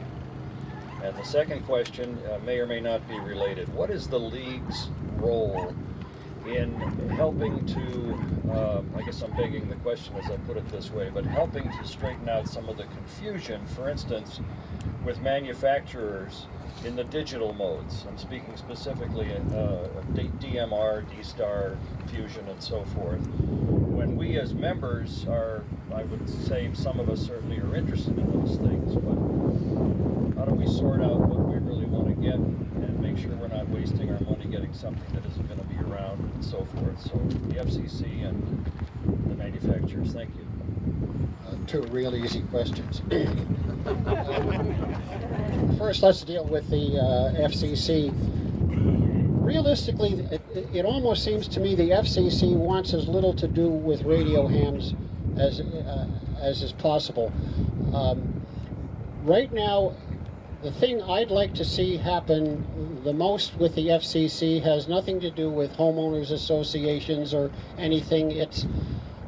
And the second question may or may not be related. What is the League's role in helping to, I guess I'm begging the question as I put it this way, but helping to straighten out some of the confusion, for instance, with manufacturers in the digital modes? I'm speaking specifically of DMR, D-Star, Fusion, and so forth. When we as members are, I would say some of us certainly are interested in those things, but how do we sort out what we really want to get and make sure we're not wasting our money getting something that isn't going to be around and so forth? So the FCC and the manufacturers, thank you. 2 real easy questions. First, let's deal with the FCC. Realistically, it almost seems to me the FCC wants as little to do with radio hams as is possible. Right now, the thing I'd like to see happen the most with the FCC has nothing to do with homeowners associations or anything. It's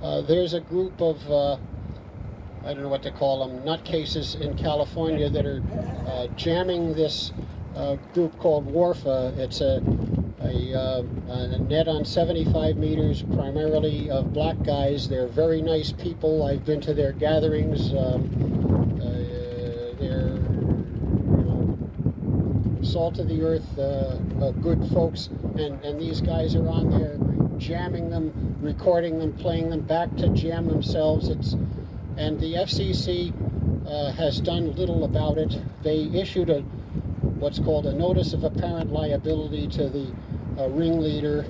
there's a group of I don't know what to call them, nutcases in California that are jamming this group called WARFA. It's a net on 75 meters, primarily of black guys. They're very nice people. I've been to their gatherings. They're salt of the earth, good folks, and these guys are on there jamming them, recording them, playing them back to jam themselves. And the FCC has done little about it. They issued what's called a notice of apparent liability to the ringleader,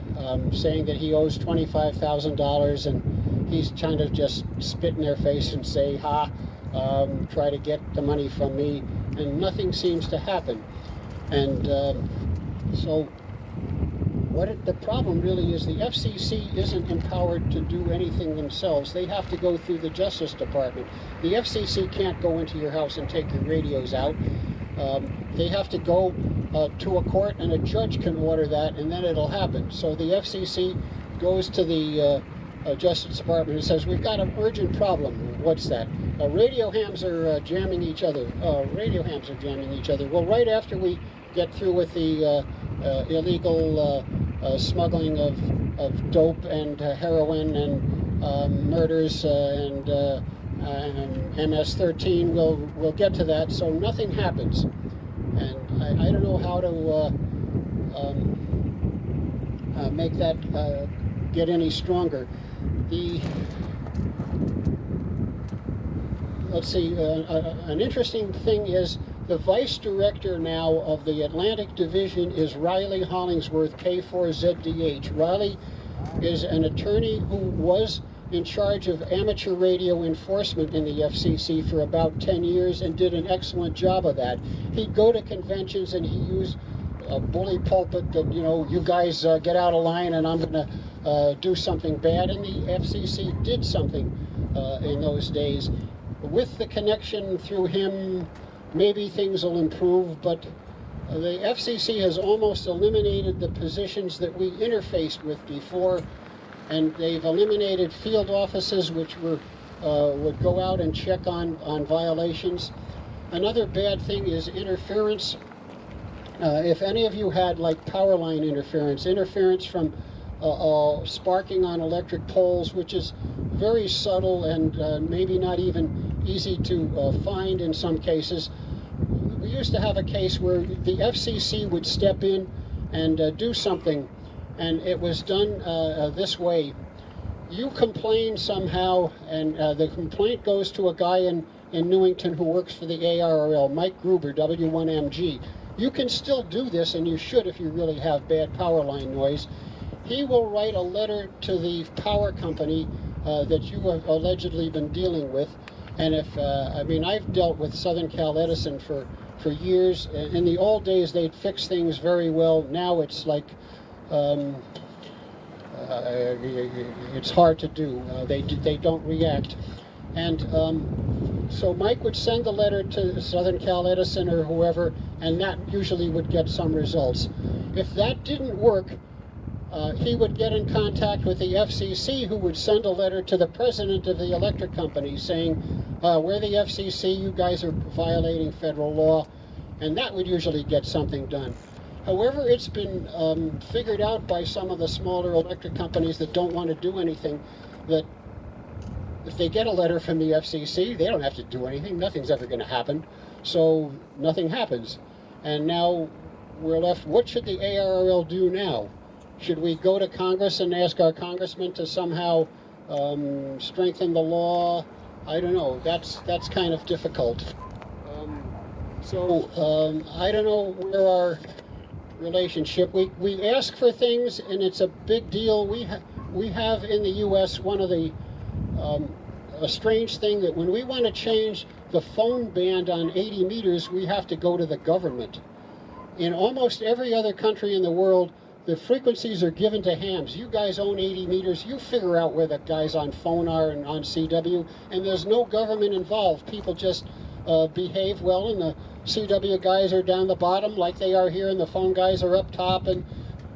saying that he owes $25,000, and he's trying to just spit in their face and say, try to get the money from me, and nothing seems to happen. And so the problem really is the FCC isn't empowered to do anything themselves. They have to go through the Justice Department. The FCC can't go into your house and take your radios out. They have to go to a court, and a judge can order that, and then it'll happen. So the FCC goes to the Justice Department and says, we've got an urgent problem. What's that? Radio hams are jamming each other. Radio hams are jamming each other. Well, right after we get through with the illegal smuggling of dope and heroin and murders and MS-13, we'll get to that. So nothing happens, and I don't know how to make that get any stronger. Let's see. An interesting thing is the vice director now of the Atlantic Division is Riley Hollingsworth, K4ZDH. Riley is an attorney who was in charge of amateur radio enforcement in the FCC for about 10 years and did an excellent job of that. He'd go to conventions and he used a bully pulpit that, you guys get out of line and I'm going to do something bad. And the FCC did something in those days. With the connection through him, maybe things will improve, but the FCC has almost eliminated the positions that we interfaced with before, and they've eliminated field offices which would go out and check on violations. Another bad thing is interference. If any of you had like power line interference from sparking on electric poles, which is very subtle and maybe not even easy to find in some cases. We used to have a case where the FCC would step in and do something, and it was done this way. You complain somehow, and the complaint goes to a guy in Newington who works for the ARRL, Mike Gruber, W1MG. You can still do this, and you should if you really have bad power line noise. He will write a letter to the power company that you have allegedly been dealing with. And if, I mean, I've dealt with Southern Cal Edison for years. In the old days, they'd fix things very well. Now it's like, it's hard to do. They don't react. And so Mike would send the letter to Southern Cal Edison or whoever, and that usually would get some results. If that didn't work, he would get in contact with the FCC, who would send a letter to the president of the electric company saying, we're the FCC, you guys are violating federal law, and that would usually get something done. However, it's been figured out by some of the smaller electric companies that don't want to do anything, that if they get a letter from the FCC, they don't have to do anything. Nothing's ever going to happen. So nothing happens. And now we're left, what should the ARRL do now? Should we go to Congress and ask our congressman to somehow strengthen the law? I don't know. That's kind of difficult. I don't know where our relationship. We ask for things, and it's a big deal. We have in the U.S. one of the a strange thing that when we want to change the phone band on 80 meters, we have to go to the government. In almost every other country in the world, the frequencies are given to hams. You guys own 80 meters. You figure out where the guys on phone are and on CW, and there's no government involved. People just behave well, and the CW guys are down the bottom like they are here, and the phone guys are up top, and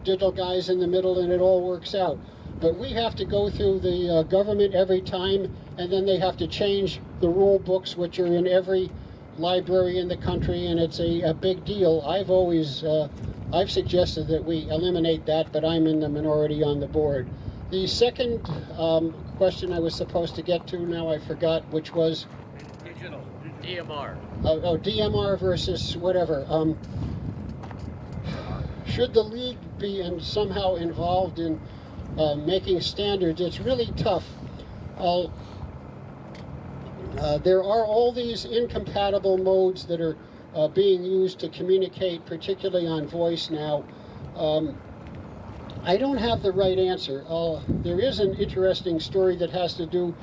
digital guys in the middle, and it all works out. But we have to go through the government every time, and then they have to change the rule books, which are in every library in the country, and it's a big deal. I've suggested that we eliminate that, but I'm in the minority on the board. The second question I was supposed to get to, now I forgot, which was? Digital, DMR. DMR versus whatever. Should the league be somehow involved in making standards? It's really tough. There are all these incompatible modes that are being used to communicate, particularly on voice now. I don't have the right answer. There is an interesting story that has to do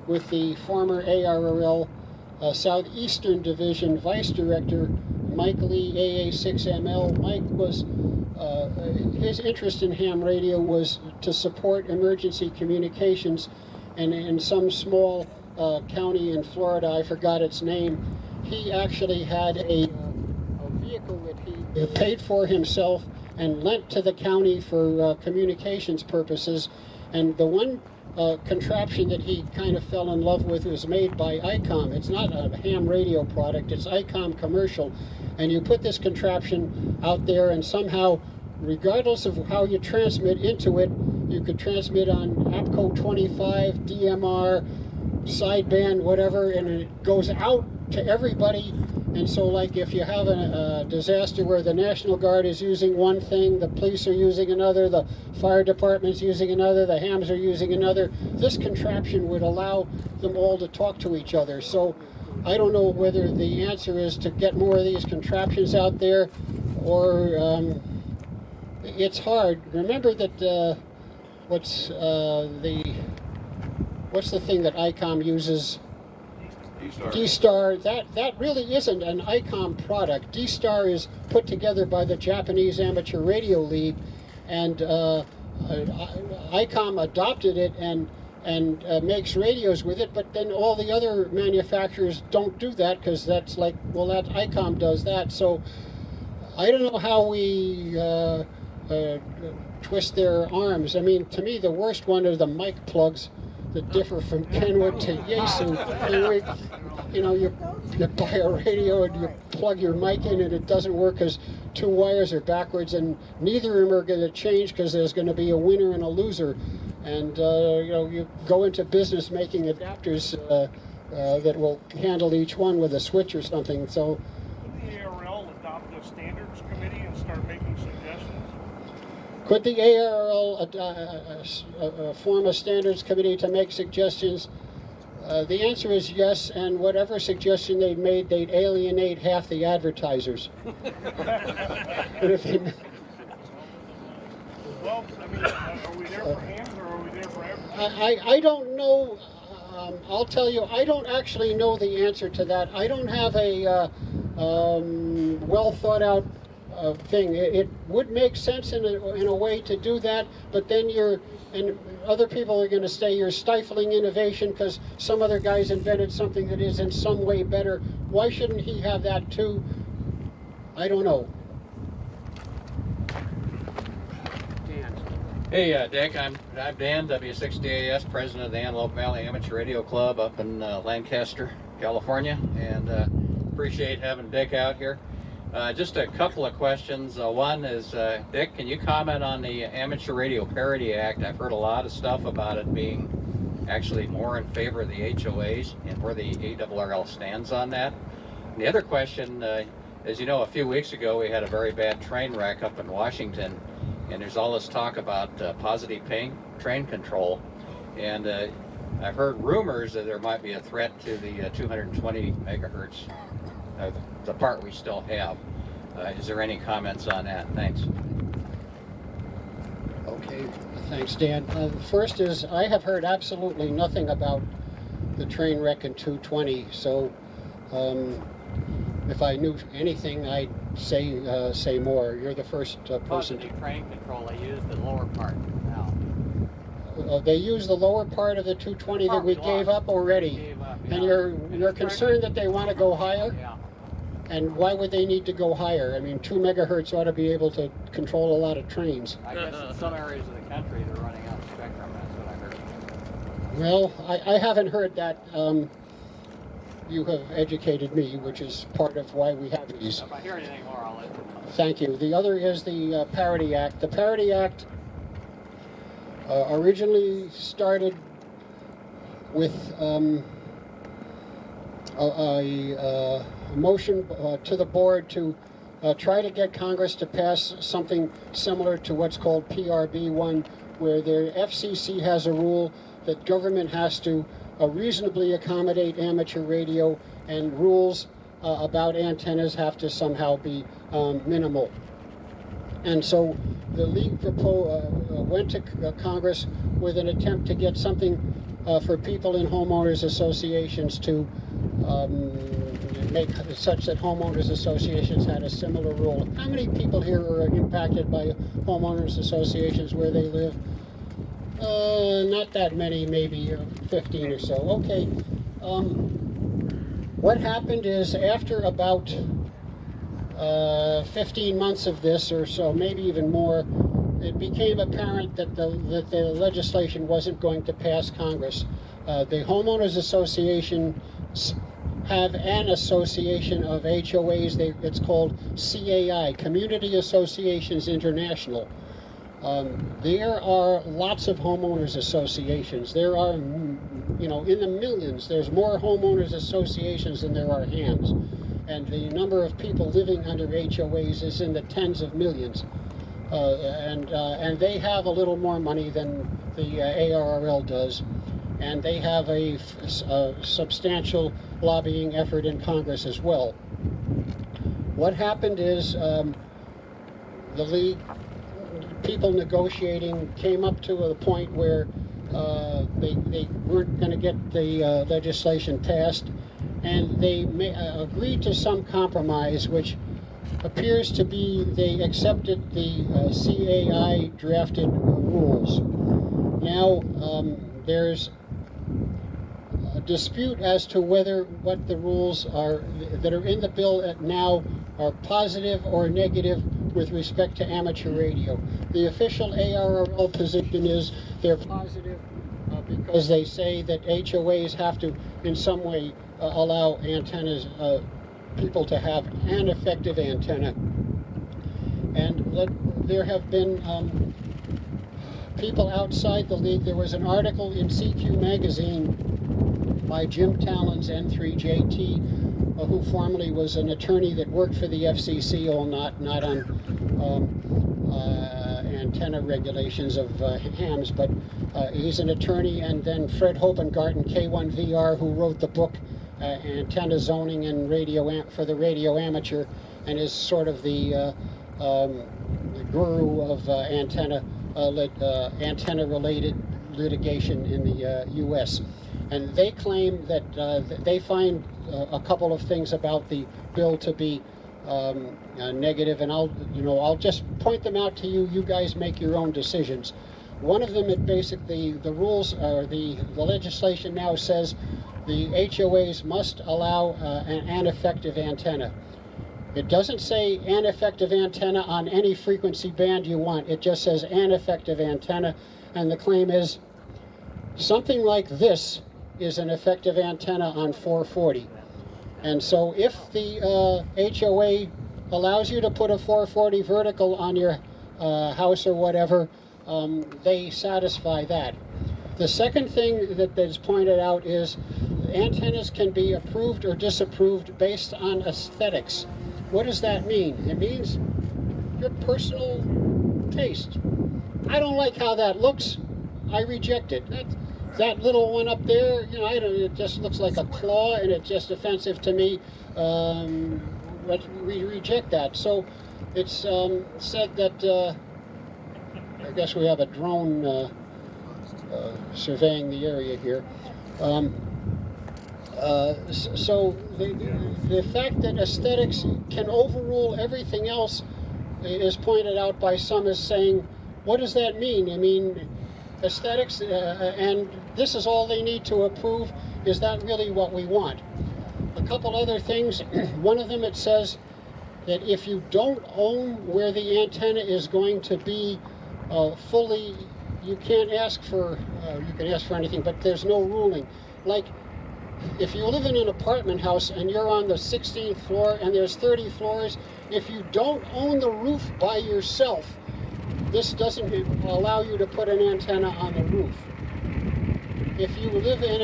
with the former ARRL Southeastern Division Vice Director, Mike Lee, AA6ML. Mike was, his interest in ham radio was to support emergency communications, and in some small county in Florida, I forgot its name, he actually had a vehicle that he paid for himself and lent to the county for communications purposes. And the one contraption that he kind of fell in love with was made by ICOM. It's not a ham radio product, it's ICOM commercial. And you put this contraption out there, and somehow, regardless of how you transmit into it, you could transmit on APCO 25, DMR, sideband, whatever, and it goes out to everybody. And so, like, if you have a disaster where the National Guard is using one thing, the police are using another, the fire department's using another, the hams are using another, this contraption would allow them all to talk to each other. So I don't know whether the answer is to get more of these contraptions out there, or it's hard. Remember that what's the thing that ICOM uses? D-Star. That really isn't an ICOM product. D-Star is put together by the Japanese Amateur Radio League, and ICOM adopted it and makes radios with it, but then all the other manufacturers don't do that, because that's like, well, that ICOM does that. So I don't know how we twist their arms. I mean, to me, the worst one are the mic plugs that differ from Kenwood to Yaesu. You buy a radio and you plug your mic in, and it doesn't work because two wires are backwards, and neither of them are going to change because there's going to be a winner and a loser. And you go into business making adapters that will handle each one with a switch or something. So Could the ARRL adopt a standards committee and start making suggestions? could the ARRL form a standards committee to make suggestions? The answer is yes, and whatever suggestion they made, they'd alienate half the advertisers. And if they, Well, I mean, are we there for hands or are we there for everything? I don't know. I'll tell you, I don't actually know the answer to that. I don't have a well thought out thing. It would make sense in a way to do that, but then and other people are going to say you're stifling innovation because some other guy's invented something that is in some way better. Why shouldn't he have that too? I don't know. Hey, Dick, I'm Dan, W6DAS, president of the Antelope Valley Amateur Radio Club up in Lancaster, California, and appreciate having Dick out here. Just a couple of questions. One is, Dick, can you comment on the Amateur Radio Parity Act? I've heard a lot of stuff about it being actually more in favor of the HOAs and where the ARRL stands on that. And the other question, as you know, a few weeks ago we had a very bad train wreck up in Washington, and there's all this talk about positive train control, and I've heard rumors that there might be a threat to the 220 megahertz, the part we still have. Is there any comments on that? Thanks. Okay, thanks, Dan. First is, I have heard absolutely nothing about the train wreck in 220, so if I knew anything, I'd say more. You're the first person. Positive train control, they use the lower part now. They use the lower part of the 220 that we gave up already. And you're concerned that they want to go higher? Yeah. And why would they need to go higher? I mean, 2 megahertz ought to be able to control a lot of trains. I guess in some areas of the country they're running out of spectrum, that's what I heard. Well, I haven't heard that. You have educated me, which is part of why we have these. If I hear anything more, I'll let you know. Thank you. The other is the Parity Act. The Parity Act originally started with a motion to the board to try to get Congress to pass something similar to what's called PRB1, where the FCC has a rule that government has to reasonably accommodate amateur radio, and rules about antennas have to somehow be minimal. And so the league went to Congress with an attempt to get something for people in homeowners associations to make such that homeowners associations had a similar rule. How many people here are impacted by homeowners associations where they live? Not that many, maybe 15 or so. Okay. What happened is, after about 15 months of this or so, maybe even more, it became apparent that the legislation wasn't going to pass Congress. The homeowners associations have an association of HOAs. It's called CAI, Community Associations International. There are lots of homeowners associations. There are, in the millions. There's more homeowners associations than there are hands. And the number of people living under HOAs is in the tens of millions. And they have a little more money than the ARRL does. And they have a substantial lobbying effort in Congress as well. What happened is the league, people negotiating, came up to a point where they weren't going to get the legislation passed, and they agreed to some compromise, which appears to be they accepted the CAI drafted rules. Now there's a dispute as to whether what the rules are that are in the bill now are positive or negative with respect to amateur radio. The official ARRL position is they're positive because they say that HOAs have to, in some way, allow antennas, people to have an effective antenna. And there have been people outside the league. There was an article in CQ magazine by Jim Talon's N3JT, who formerly was an attorney that worked for the FCC, not on antenna regulations of hams, but he's an attorney, and then Fred Hopengarten, K1VR, who wrote the book Antenna Zoning and for the Radio Amateur, and is sort of the guru of antenna-related litigation in the U.S. And they claim that they find a couple of things about the bill to be negative, and I'll just point them out to you. You guys make your own decisions. One of them, it basically, the rules or the legislation now says the HOAs must allow an effective antenna. It doesn't say an effective antenna on any frequency band you want. It just says an effective antenna, and the claim is something like this is an effective antenna on 440. And so if the HOA allows you to put a 440 vertical on your house or whatever, they satisfy that. The second thing that is pointed out is antennas can be approved or disapproved based on aesthetics. What does that mean? It means your personal taste. I don't like how that looks. I reject it. That little one up there, it just looks like a claw, and it's just offensive to me. We reject that. So it's said that, I guess we have a drone surveying the area here. So the fact that aesthetics can overrule everything else is pointed out by some as saying, what does that mean? I mean, aesthetics, and this is all they need to approve. Is that really what we want? A couple other things. One of them, it says that if you don't own where the antenna is going to be fully, you can't ask for, you can ask for anything, but there's no ruling. Like, if you live in an apartment house and you're on the 16th floor and there's 30 floors, if you don't own the roof by yourself, this doesn't allow you to put an antenna on the roof. If you live in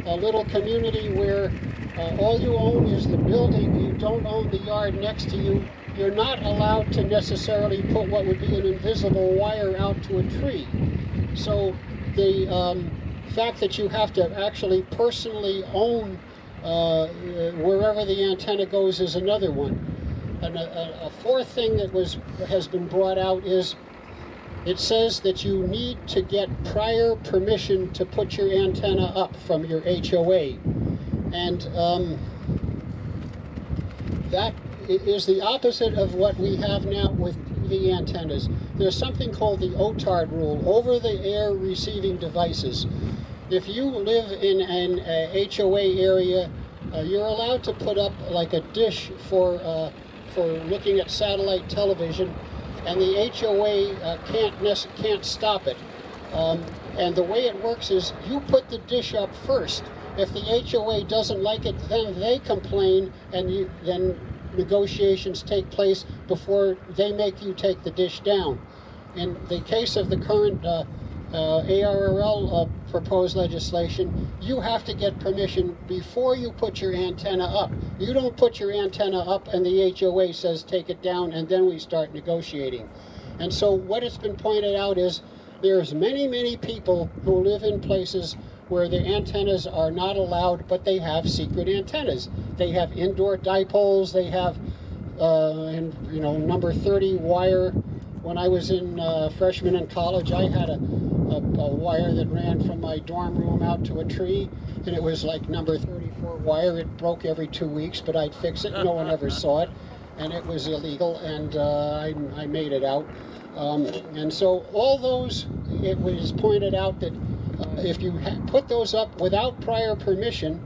a little community where all you own is the building, you don't own the yard next to you, you're not allowed to necessarily put what would be an invisible wire out to a tree. So the fact that you have to actually personally own wherever the antenna goes is another one. And a fourth thing that has been brought out is it says that you need to get prior permission to put your antenna up from your HOA. And that is the opposite of what we have now with the antennas. There's something called the OTARD rule, over-the-air receiving devices. If you live in an HOA area, you're allowed to put up like a dish for looking at satellite television, and the HOA can't stop it. And the way it works is you put the dish up first. If the HOA doesn't like it, then they complain, and then negotiations take place before they make you take the dish down. In the case of the current ARRL proposed legislation, you have to get permission before you put your antenna up. You don't put your antenna up and the HOA says take it down, and then we start negotiating. And so what has been pointed out is there's many people who live in places where the antennas are not allowed, but they have secret antennas. They have indoor dipoles, they have number 30 wire. When I was in freshman in college, I had a wire that ran from my dorm room out to a tree, and it was like number 34 wire. It broke every 2 weeks, but I'd fix it. No one ever saw it, and it was illegal, and I made it out. And so all those, it was pointed out that if you put those up without prior permission,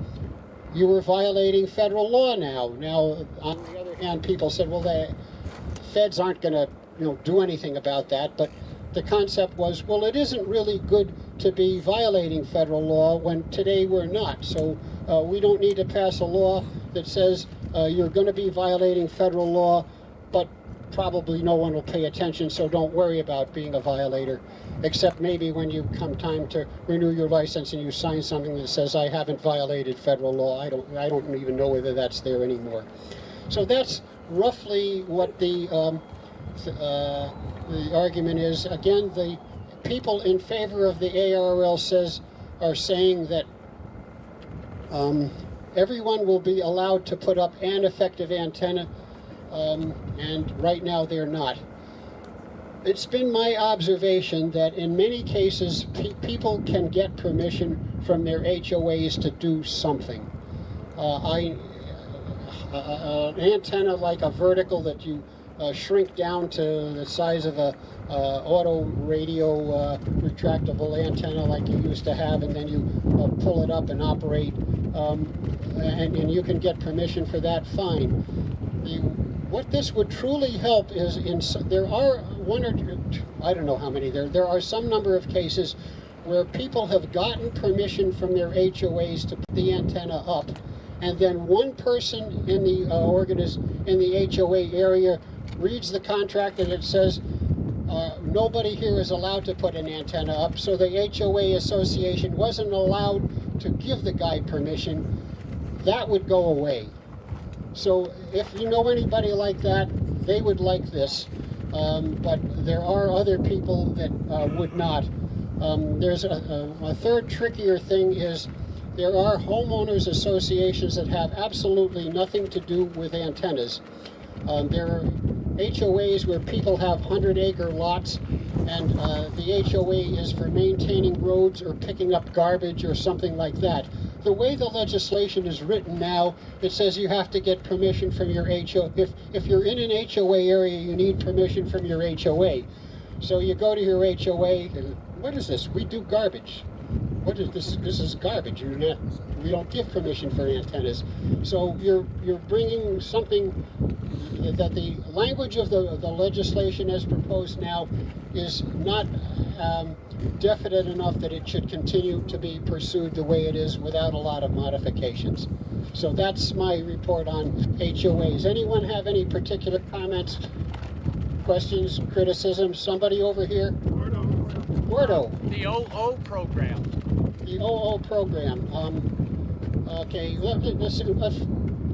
you were violating federal law now. Now, on the other hand, people said, well, the feds aren't going to do anything about that, but the concept was, well, it isn't really good to be violating federal law when today we're not. So we don't need to pass a law that says you're going to be violating federal law, but probably no one will pay attention, so don't worry about being a violator, except maybe when you come time to renew your license and you sign something that says I haven't violated federal law. I don't even know whether that's there anymore. So that's roughly what the argument is. Again, the people in favor of the ARRL are saying that everyone will be allowed to put up an effective antenna, and right now they're not. It's been my observation that in many cases people can get permission from their HOAs to do something. An antenna like a vertical that you shrink down to the size of a auto radio retractable antenna like you used to have, and then you pull it up and operate, and you can get permission for that, fine. What this would truly help is there are one or two, I don't know how many, there are some number of cases where people have gotten permission from their HOAs to put the antenna up, and then one person in the in the HOA area reads the contract and it says nobody here is allowed to put an antenna up, so the HOA association wasn't allowed to give the guy permission. That would go away. So if you know anybody like that, they would like this, but there are other people that would not. There's a third trickier thing is there are homeowners associations that have absolutely nothing to do with antennas. There are HOAs where people have 100-acre lots, and the HOA is for maintaining roads or picking up garbage or something like that. The way the legislation is written now, it says you have to get permission from your HOA. If you're in an HOA area, you need permission from your HOA. So you go to your HOA, and what is this? We do garbage. What is this? This is garbage. We don't give permission for antennas. So you're bringing something that the language of the legislation as proposed now is not definite enough that it should continue to be pursued the way it is without a lot of modifications. So that's my report on HOAs. Anyone have any particular comments, questions, criticisms? Somebody over here? Gordo. The OO program. The OO program. Okay, let's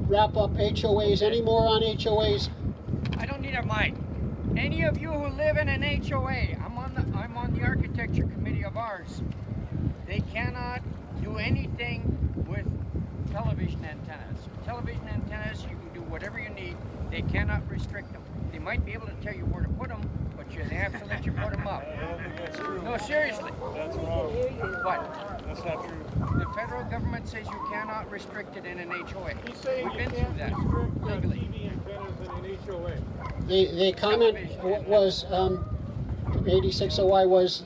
wrap up HOAs. Any more on HOAs? I don't need a mic. Any of you who live in an HOA, I'm on the architecture committee of ours. They cannot do anything with television antennas. Television antennas, you can do whatever you need. They cannot restrict them. They might be able to tell you where to put them, but they have to let you put them up. That's true. No, seriously. That's wrong. What? That's not true. The federal government says you cannot restrict it in an HOA. He's saying We've you been can't through that restrict legally. TV antennas in an HOA. The comment was 86OI was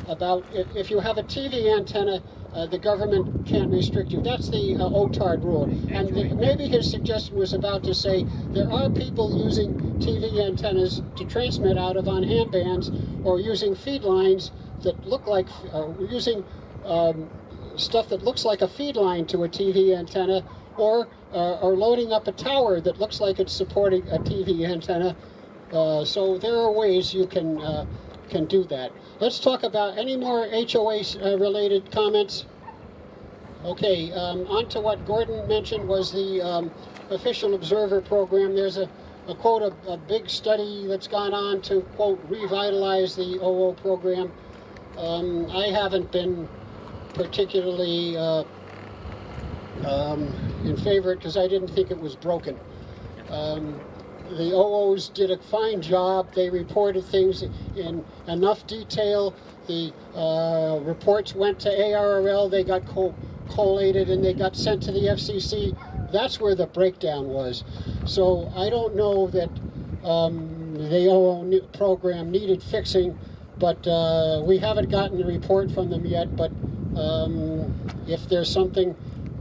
about if you have a TV antenna, the government can't restrict you. That's the OTARD rule. And maybe his suggestion was about to say there are people using TV antennas to transmit out of on ham bands, or using feed lines that look like, using stuff that looks like a feed line to a TV antenna, or loading up a tower that looks like it's supporting a TV antenna. So there are ways you can do that. Let's talk about any more HOA related comments. Okay, on to what Gordon mentioned was the official observer program. There's a quote, a big study that's gone on to, quote, revitalize the OO program. I haven't been particularly in favor because I didn't think it was broken. The OOs did a fine job. They reported things in enough detail. The reports went to ARRL. They got collated and they got sent to the FCC. That's where the breakdown was. So I don't know that the OO program needed fixing, but we haven't gotten a report from them yet. But if there's something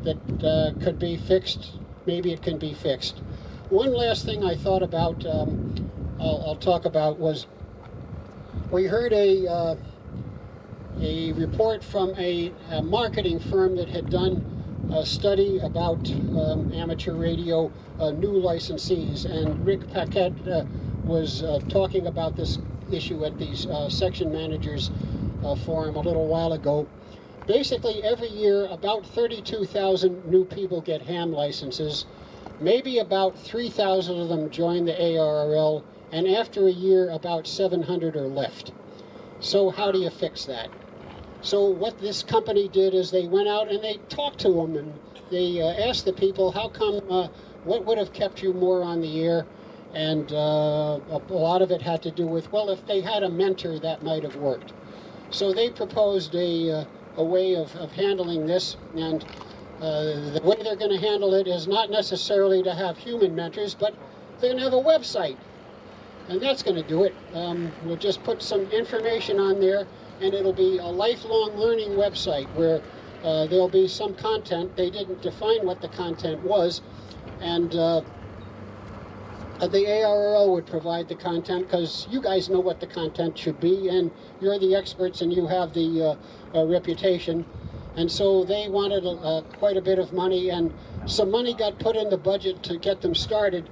that could be fixed, maybe it can be fixed. One last thing I thought about, I'll talk about, was we heard a report from a marketing firm that had done a study about amateur radio new licensees, and Rick Paquette was talking about this issue at the section managers forum a little while ago. Basically, every year, about 32,000 new people get ham licenses. Maybe about 3,000 of them join the ARRL, and after a year, about 700 are left. So how do you fix that? So what this company did is they went out and they talked to them, and they asked the people, how come, what would have kept you more on the air? And a lot of it had to do with, well, if they had a mentor, that might have worked. So they proposed a way of handling this, and the way they're going to handle it is not necessarily to have human mentors, but they're going to have a website, and that's going to do it. We'll just put some information on there, and it'll be a lifelong learning website where there'll be some content. They didn't define what the content was, and the ARRL would provide the content, because you guys know what the content should be, and you're the experts and you have the reputation. And so they wanted quite a bit of money, and some money got put in the budget to get them started.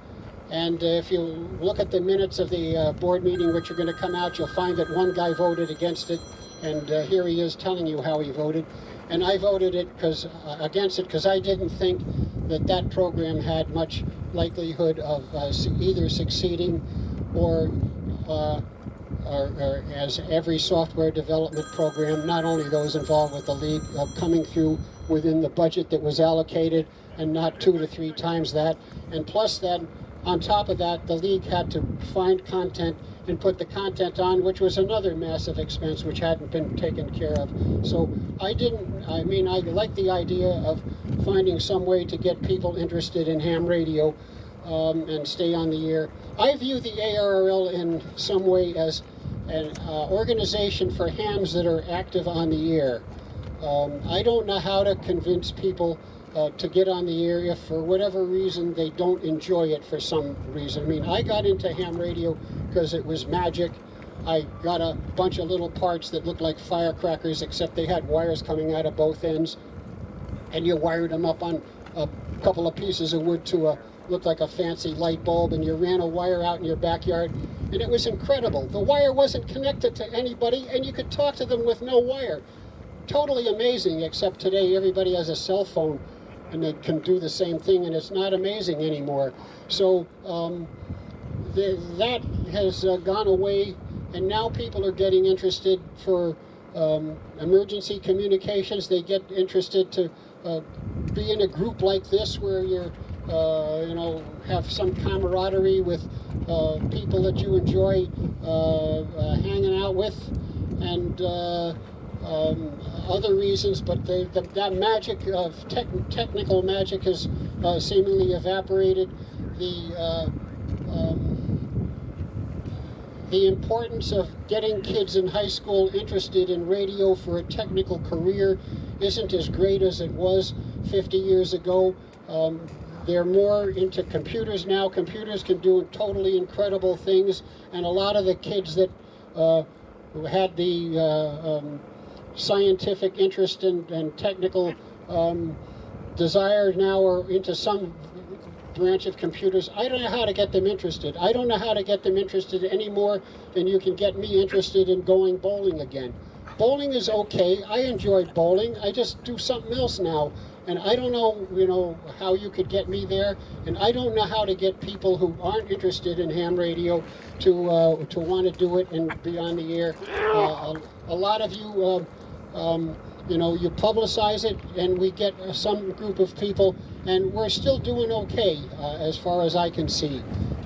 And if you look at the minutes of the board meeting, which are going to come out, you'll find that one guy voted against it, and here he is telling you how he voted. And I voted against it because I didn't think that program had much likelihood of either succeeding or as every software development program, not only those involved with the league, coming through within the budget that was allocated and not 2 to 3 times that. And plus that, on top of that, the league had to find content and put the content on, which was another massive expense which hadn't been taken care of. So I like the idea of finding some way to get people interested in ham radio and stay on the air. I view the ARRL in some way as an organization for hams that are active on the air. I don't know how to convince people to get on the air if for whatever reason they don't enjoy it for some reason. I mean, I got into ham radio because it was magic. I got a bunch of little parts that looked like firecrackers, except they had wires coming out of both ends, and you wired them up on a couple of pieces of wood to look like a fancy light bulb, and you ran a wire out in your backyard, and it was incredible. The wire wasn't connected to anybody, and you could talk to them with no wire. Totally amazing, except today everybody has a cell phone and they can do the same thing, and it's not amazing anymore. So that has gone away, and now people are getting interested for emergency communications. They get interested to be in a group like this where you're have some camaraderie with people that you enjoy hanging out with, and other reasons, but that magic of technical magic has seemingly evaporated. The importance of getting kids in high school interested in radio for a technical career isn't as great as it was 50 years ago. They're more into computers now. Computers can do totally incredible things, and a lot of the kids that had the scientific interest and technical desire now are into some branch of computers. I don't know how to get them interested. I don't know how to get them interested any more than you can get me interested in going bowling again. Bowling is okay. I enjoy bowling. I just do something else now. And I don't know, how you could get me there. And I don't know how to get people who aren't interested in ham radio to want to do it and be on the air. A lot of you, you publicize it, and we get some group of people, and we're still doing okay as far as I can see.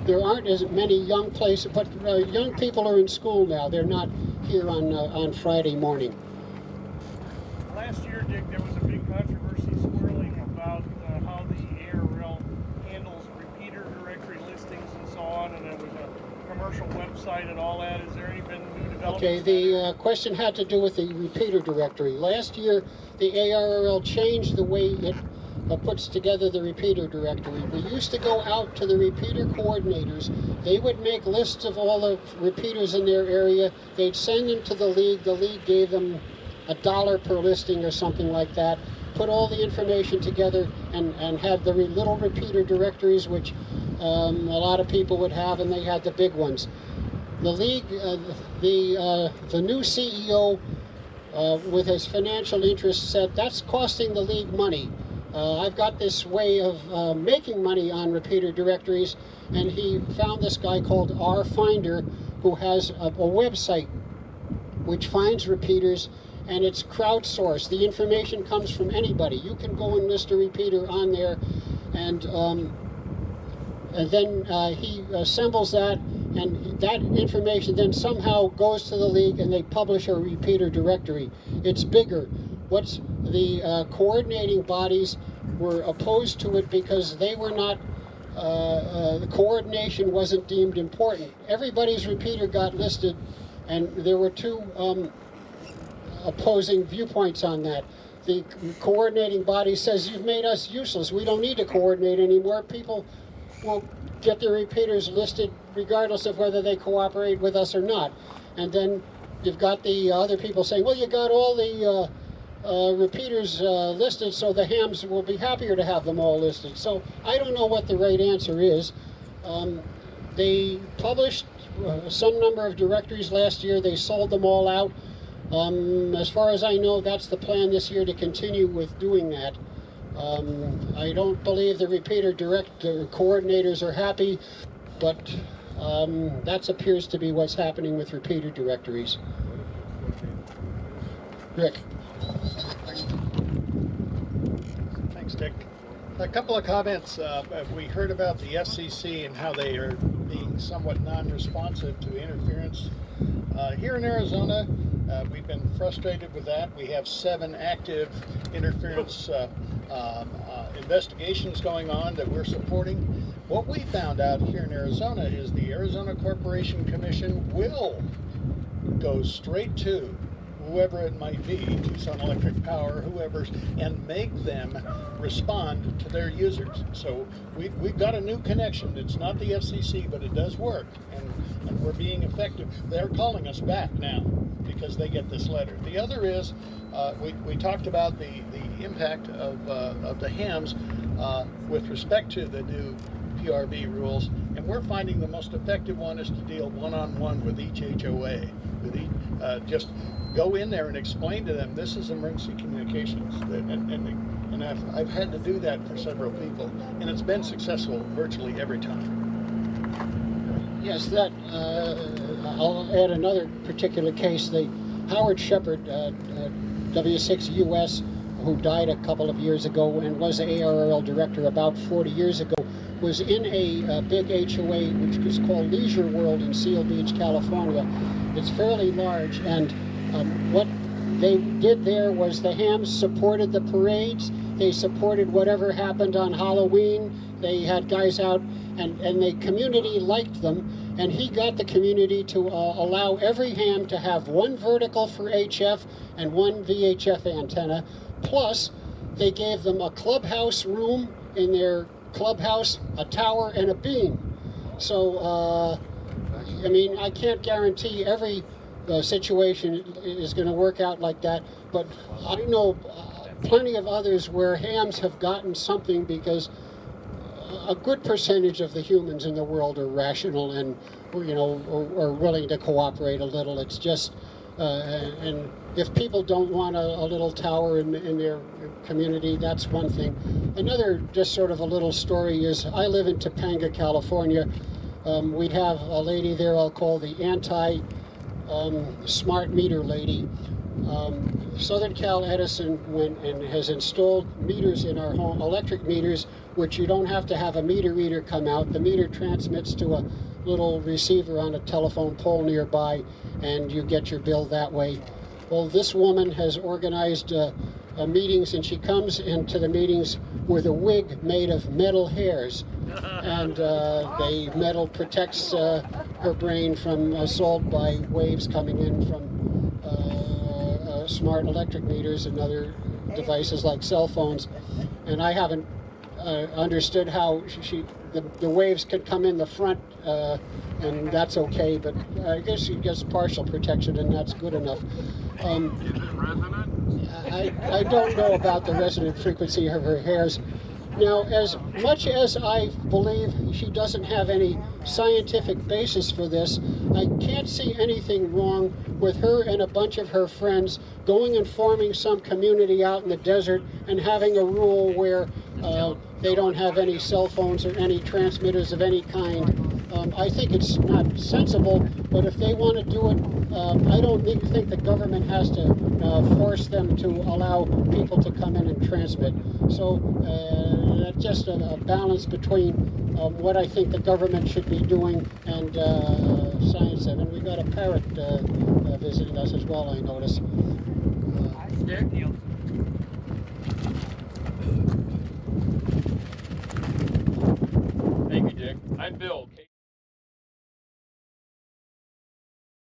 There aren't as many young places, but young people are in school now. They're not here on Friday morning. Last year, Dick, there was a big controversy swirling about how the ARRL handles repeater directory listings and so on, and there was a commercial website and all that. Is there any been new developments? Okay, the question had to do with the repeater directory. Last year, the ARRL changed the way it puts together the repeater directory. We used to go out to the repeater coordinators. They would make lists of all the repeaters in their area. They'd send them to the league. The league gave them $1 per listing or something like that, put all the information together, and had the little repeater directories which a lot of people would have, and they had the big ones. The league, the new CEO with his financial interests said that's costing the league money. I've got this way of making money on repeater directories, and he found this guy called R-Finder who has a website which finds repeaters, and it's crowdsourced. The information comes from anybody. You can go and list a repeater on there, and then he assembles that, and that information then somehow goes to the league, and they publish a repeater directory. It's bigger. What's the coordinating bodies were opposed to it because they were not, the coordination wasn't deemed important. Everybody's repeater got listed, and there were two opposing viewpoints on that. The coordinating body says, you've made us useless. We don't need to coordinate anymore. People will get their repeaters listed regardless of whether they cooperate with us or not. And then you've got the other people saying, well, you got all the repeaters listed, so the hams will be happier to have them all listed. So I don't know what the right answer is. They published some number of directories last year. They sold them all out. As far as I know, that's the plan this year, to continue with doing that. I don't believe the repeater coordinators are happy, but that appears to be what's happening with repeater directories. Rick. Thanks, Dick. A couple of comments. We heard about the FCC and how they are being somewhat non-responsive to interference. Here in Arizona, we've been frustrated with that. We have 7 active interference investigations going on that we're supporting. What we found out here in Arizona is the Arizona Corporation Commission will go straight to whoever it might be, Tucson Electric Power, whoever's, and make them respond to their users. So we've got a new connection. It's not the FCC, but it does work, and we're being effective. They're calling us back now because they get this letter. The other is, we talked about the impact of the hams with respect to the new PRB rules, and we're finding the most effective one is to deal one-on-one with each HOA. Just go in there and explain to them this is emergency communications, and I've had to do that for several people, and it's been successful virtually every time. Yes, that I'll add another particular case. The Howard Shepard, W6US, who died a couple of years ago and was the ARRL director about 40 years ago, was in a big HOA which was called Leisure World in Seal Beach, California. It's fairly large, and what they did there was the hams supported the parades. They supported whatever happened on Halloween. They had guys out, and the community liked them, and he got the community to allow every ham to have one vertical for HF and one VHF antenna, plus they gave them a clubhouse room in their clubhouse, a tower, and a beam. So, I mean, I can't guarantee every situation is going to work out like that, but I know plenty of others where hams have gotten something because a good percentage of the humans in the world are rational and, you know, are willing to cooperate a little. It's just, and if people don't want a little tower in their community, that's one thing. Another just sort of a little story is I live in Topanga, California. We have a lady there I'll call the anti-smart meter lady. Southern Cal Edison went and has installed meters in our home, electric meters, which you don't have to have a meter reader come out. The meter transmits to a little receiver on a telephone pole nearby, and you get your bill that way. Well, this woman has organized meetings, and she comes into the meetings with a wig made of metal hairs, and the metal protects her brain from assault by waves coming in from smart electric meters and other devices like cell phones. And I haven't understood how the waves could come in the front, and that's okay, but I guess she gets partial protection, and that's good enough. Is it resonant? I don't know about the resonant frequency of her hairs. Now, as much as I believe she doesn't have any scientific basis for this, I can't see anything wrong with her and a bunch of her friends going and forming some community out in the desert and having a rule where they don't have any cell phones or any transmitters of any kind. I think it's not sensible, but if they want to do it, I don't think the government has to force them to allow people to come in and transmit. So that's just a balance between what I think the government should be doing and science. And we got a parrot visiting us as well, I notice. Dick,